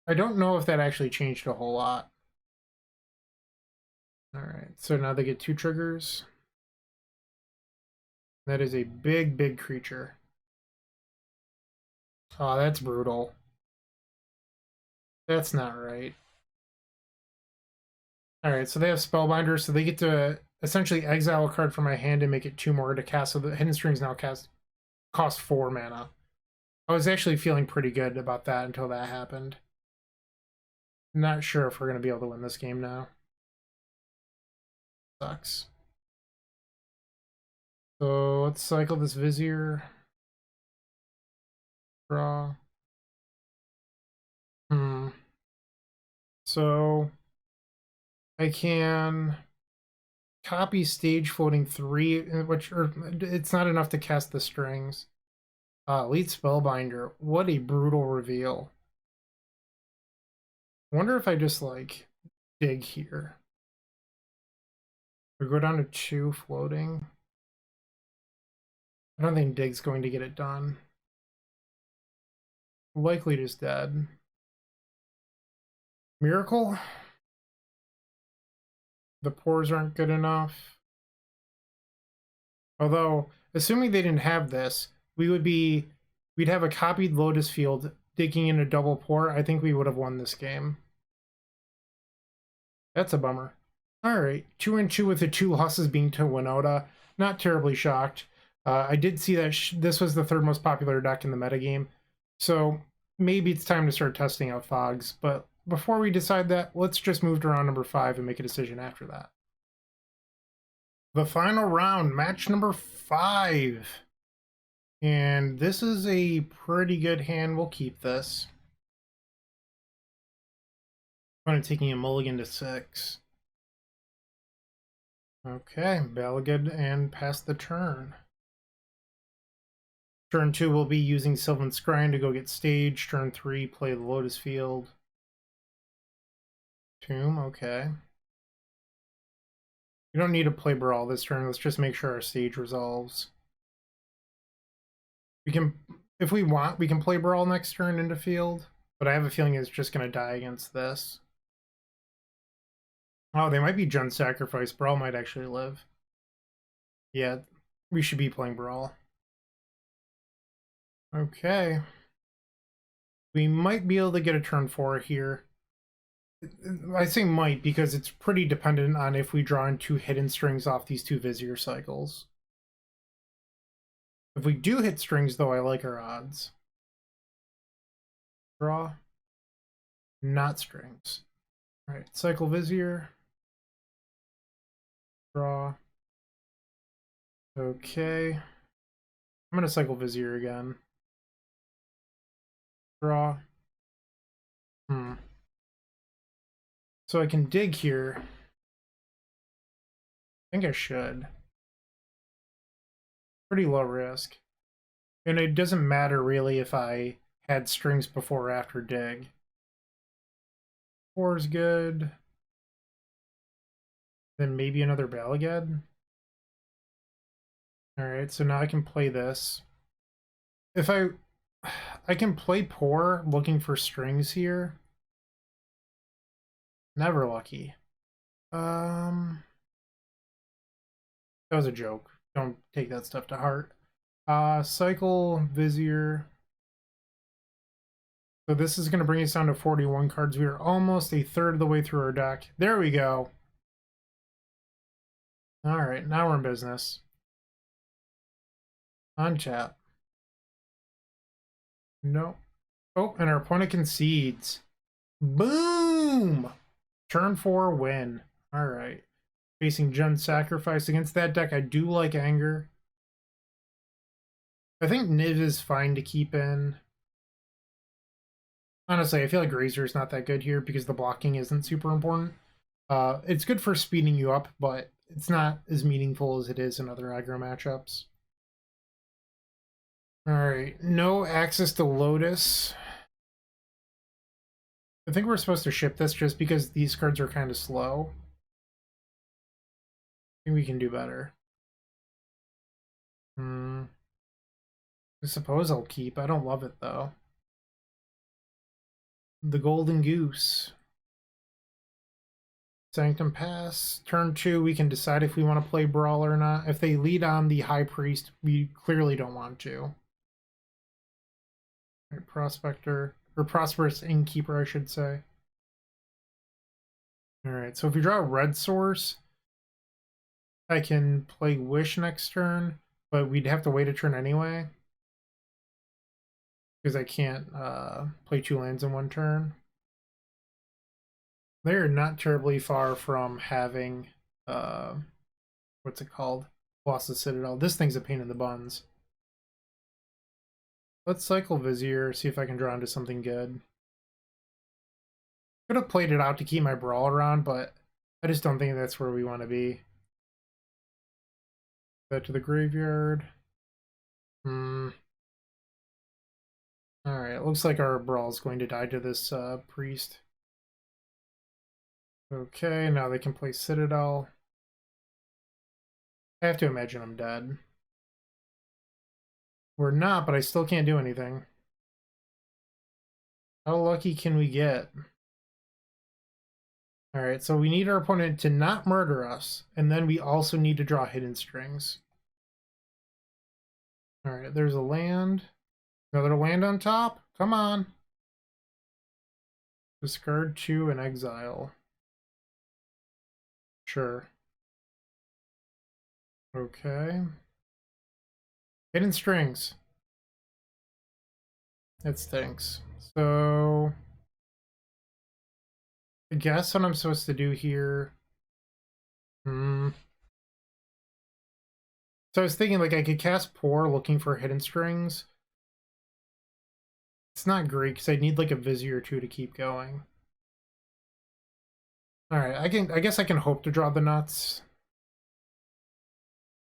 I don't know if that actually changed a whole lot. Alright, so now they get 2 triggers. That is a big creature. Oh, that's brutal. That's not right. Alright, so they have Spellbinder, so they get to essentially exile a card from my hand and make it 2 more to cast, so the Hidden Strings now cost 4 mana. I was actually feeling pretty good about that until that happened. Not sure if we're going to be able to win this game now. Sucks. So let's cycle this Vizier. Draw. So I can copy stage floating 3, which it's not enough to cast the strings. Elite Spellbinder. What a brutal reveal. I wonder if I just like dig here. We go down to 2 floating. I don't think dig's going to get it done. Likely just dead. Miracle? The pores aren't good enough. Although, assuming they didn't have this, we'd have a copied Lotus Field digging in a double pore. I think we would have won this game. That's a bummer. Alright, 2-2 with the 2 Husses being to Winota. Not terribly shocked. I did see that this was the third most popular deck in the metagame, so maybe it's time to start testing out fogs, but before we decide that, let's just move to round number 5 and make a decision after that. The final round, match number 5. And this is a pretty good hand. We'll keep this. I'm taking a mulligan to 6. Okay, Balagad and pass the turn. Turn 2 we'll be using Sylvan Scrying to go get stage. Turn 3, play the Lotus Field. Tomb, okay. We don't need to play Baral this turn. Let's just make sure our stage resolves. We can, if we want, we can play Baral next turn into field, but I have a feeling it's just going to die against this. Oh, they might be Jund Sacrifice. Baral might actually live. Yeah, we should be playing Baral. Okay. We might be able to get a turn 4 here. I say might because it's pretty dependent on if we draw in 2 hidden strings off these 2 Vizier cycles. If we do hit strings, though, I like our odds. Draw. Not strings. Alright, cycle Vizier. Draw. Okay. I'm going to cycle Vizier again. Draw. So I can dig here. I think I should. Pretty low risk. And it doesn't matter really if I had strings before or after dig. 4 is good. Then maybe another Balagad. Alright, so now I can play this. If I can play Pore looking for strings here. Never lucky. That was a joke. Don't take that stuff to heart. Cycle Vizier. So this is going to bring us down to 41 cards. We are almost a third of the way through our deck. There we go. Alright, now we're in business. Untap. No. Oh, and our opponent concedes. Boom! Turn 4 win. Alright. Facing Jund Sacrifice. Against that deck, I do like Anger. I think Niv is fine to keep in. Honestly, I feel like Razor is not that good here because the blocking isn't super important. It's good for speeding you up, but it's not as meaningful as it is in other aggro matchups. Alright, no access to Lotus. I think we're supposed to ship this just because these cards are kind of slow. I think we can do better. I suppose I'll keep. I don't love it, though. The Golden Goose. Sanctum Pass. Turn 2, we can decide if we want to play Brawl or not. If they lead on the High Priest, we clearly don't want to. Right, Prospector. Or Prosperous Innkeeper, I should say. Alright, so if we draw a red source, I can play Wish next turn, but we'd have to wait a turn anyway. Because I can't play 2 lands in 1 turn. They're not terribly far from having, what's it called? Lost the Citadel. This thing's a pain in the buns. Let's cycle Vizier, see if I can draw into something good. Could have played it out to keep my Brawl around, but I just don't think that's where we want to be. That to the graveyard. Alright, it looks like our Brawl is going to die to this priest. Okay, now they can play Citadel. I have to imagine I'm dead. We're not, but I still can't do anything. How lucky can we get? Alright, so we need our opponent to not murder us, and then we also need to draw hidden strings. Alright, there's a land. Another land on top? Come on. Discard 2 and exile. Sure. Okay. Hidden strings. That stinks. So I guess what I'm supposed to do here. So I was thinking like I could cast Pore looking for hidden strings. It's not great because I need like a Vizier or two to keep going. Alright, I guess I can hope to draw the nuts.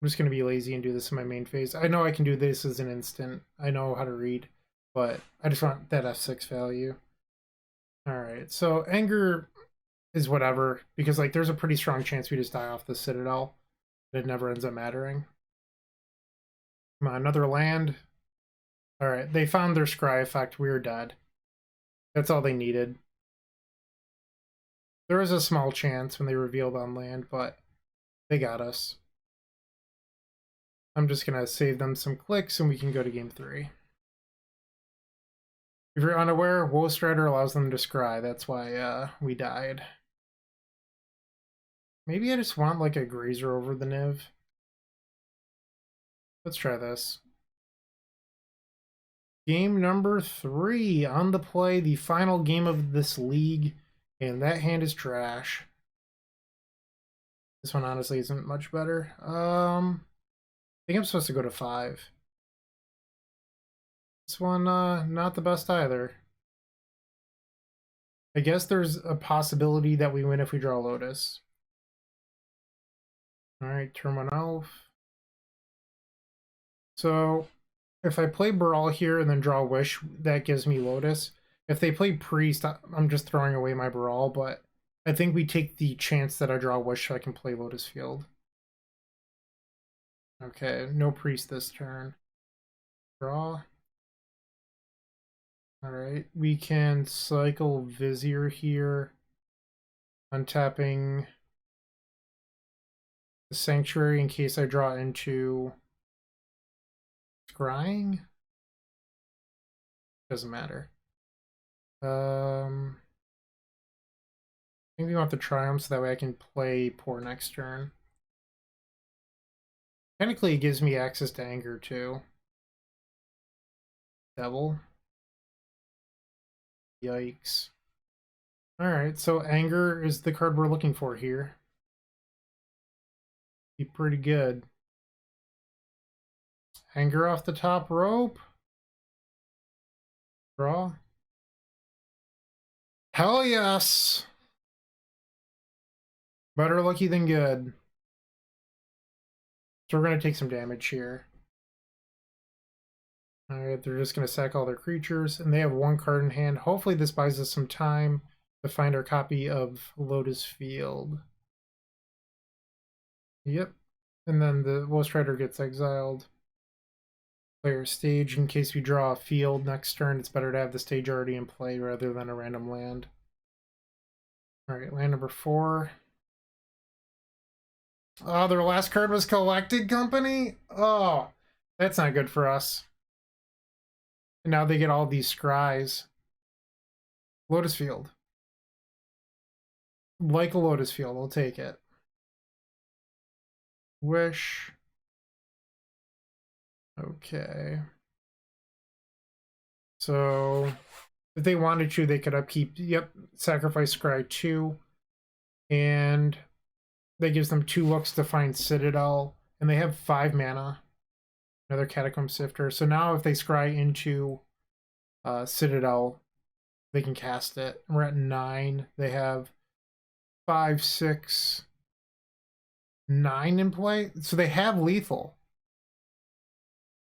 I'm just gonna be lazy and do this in my main phase. I know I can do this as an instant. I know how to read, but I just want that F6 value. Alright, so anger is whatever, because like there's a pretty strong chance we just die off the Citadel. It never ends up mattering. Come on, another land. Alright, they found their scry effect. We're dead. That's all they needed. There was a small chance when they revealed on land, but they got us. I'm just gonna save them some clicks and we can go to game 3. If you're unaware, Woe Strider allows them to scry. That's why we died. Maybe I just want like a Grazer over the Niv. Let's try this. Game number 3 on the play, the final game of this league, and that hand is trash. This one honestly isn't much better. I think I'm supposed to go to 5. This one, not the best either. I guess there's a possibility that we win if we draw Lotus. Alright, turn 1 elf. So, if I play Baral here and then draw Wish, that gives me Lotus. If they play Priest, I'm just throwing away my Baral, but I think we take the chance that I draw Wish so I can play Lotus Field. Okay, no Priest this turn. Draw. Alright, we can cycle Vizier here, untapping the Sanctuary in case I draw into Scrying. Doesn't matter. I think we want the Triumph so that way I can play Pore next turn. Technically, it gives me access to Anger too. Devil. Yikes. Alright, so Anger is the card we're looking for here. Be pretty good. Anger off the top rope. Draw. Hell yes! Better lucky than good. So we're going to take some damage here. Alright, they're just going to sack all their creatures, and they have 1 card in hand. Hopefully this buys us some time to find our copy of Lotus Field. Yep. And then the Woe Strider gets exiled. Player stage, in case we draw a field next turn, it's better to have the stage already in play rather than a random land. Alright, land number 4. Oh, their last card was Collected Company? Oh, that's not good for us. And now they get all these scries. Lotus Field. Like a Lotus Field, I'll take it. Wish. Okay. So, if they wanted to, they could upkeep, yep, sacrifice Scry 2. And that gives them 2 looks to find Citadel. And they have 5 mana. Another Catacomb Sifter. So now if they scry into Citadel, they can cast it. We're at 9. They have 5, 6, 9 in play. So they have lethal.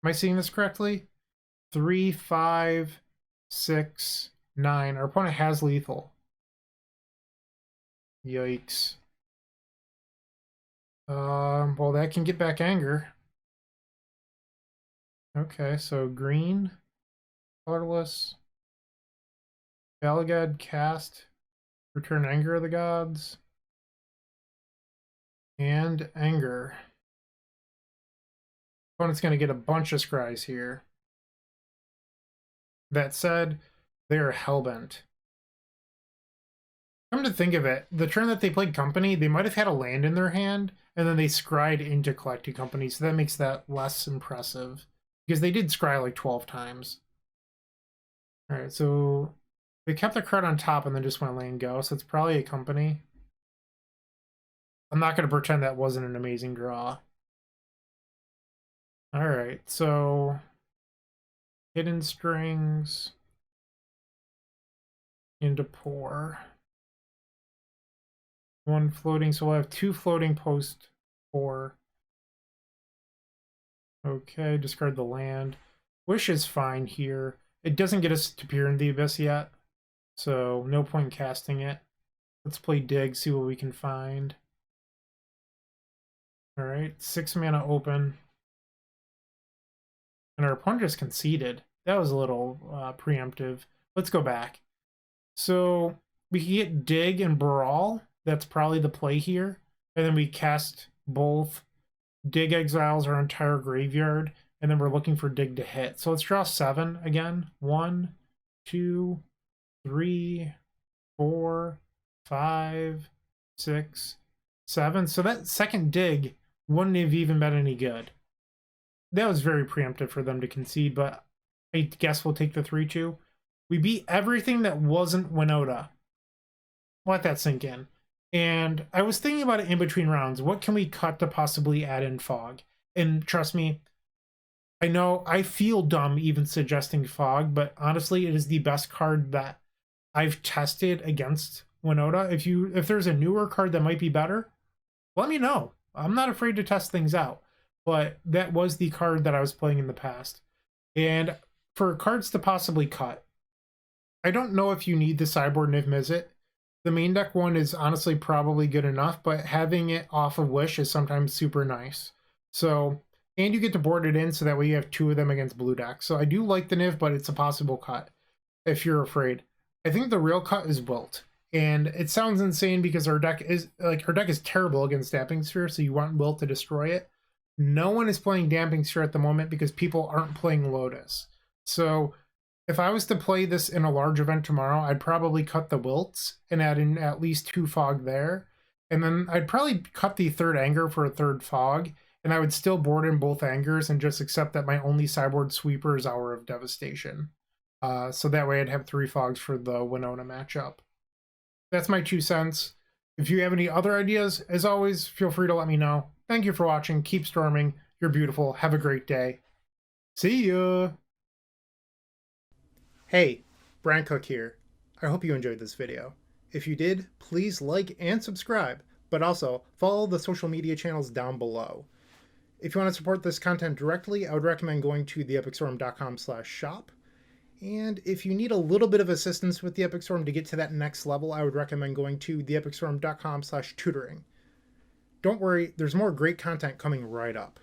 Am I seeing this correctly? 3, 5, 6, 9. Our opponent has lethal. Yikes. Well, that can get back Anger. Okay, so green, colorless, Valagad cast, return Anger of the Gods, and Anger. Opponent's going to get a bunch of scries here. That said, they are hellbent. Come to think of it, the turn that they played Company, they might have had a land in their hand, and then they scryed into Collected Company, so that makes that less impressive. because they did scry like 12 times. All right, so they kept the card on top and then just went lane go, so it's probably a company. I'm not going to pretend that wasn't an amazing draw. All right, so hidden strings into Pore. One floating, so we'll have 2 floating post Pore. Okay, discard the land. Wish is fine here. It doesn't get us to Peer in the Abyss yet, so no point casting it. Let's play Dig, see what we can find. Alright, 6 mana open. And our opponent just conceded. That was a little preemptive. Let's go back. So we can get Dig and Baral. That's probably the play here. And then we cast both. Dig exiles our entire graveyard, and then we're looking for Dig to hit. So let's draw 7 again. 1, 2, 3, 4, 5, 6, 7. So that second Dig wouldn't have even been any good. That was very preemptive for them to concede, but I guess we'll take the 3-2. We beat everything that wasn't Winota. Let that sink in. And I was thinking about it in between rounds. What can we cut to possibly add in Fog? And trust me, I know I feel dumb even suggesting Fog, but honestly, it is the best card that I've tested against Winota. If there's a newer card that might be better, let me know. I'm not afraid to test things out. But that was the card that I was playing in the past. And for cards to possibly cut, I don't know if you need the sideboard Niv-Mizzet. The main deck one is honestly probably good enough, but having it off of Wish is sometimes super nice. So, and you get to board it in so that way you have 2 of them against blue decks. So I do like the Niv, but it's a possible cut if you're afraid. I think the real cut is Wilt. And it sounds insane because our deck is terrible against Damping Sphere, so you want Wilt to destroy it. No one is playing Damping Sphere at the moment because people aren't playing Lotus. So if I was to play this in a large event tomorrow, I'd probably cut the Wilts and add in at least 2 Fog there. And then I'd probably cut the 3rd Anger for a 3rd Fog, and I would still board in both Angers and just accept that my only sideboard sweeper is Hour of Devastation. So that way I'd have 3 Fogs for the Winota matchup. That's my 2 cents. If you have any other ideas, as always, feel free to let me know. Thank you for watching. Keep storming. You're beautiful. Have a great day. See ya! Hey, Bryant Cook here. I hope you enjoyed this video. If you did, please like and subscribe, but also follow the social media channels down below. If you want to support this content directly, I would recommend going to theepicstorm.com/shop. And if you need a little bit of assistance with the Epic Storm to get to that next level, I would recommend going to theepicstorm.com/tutoring. Don't worry, there's more great content coming right up.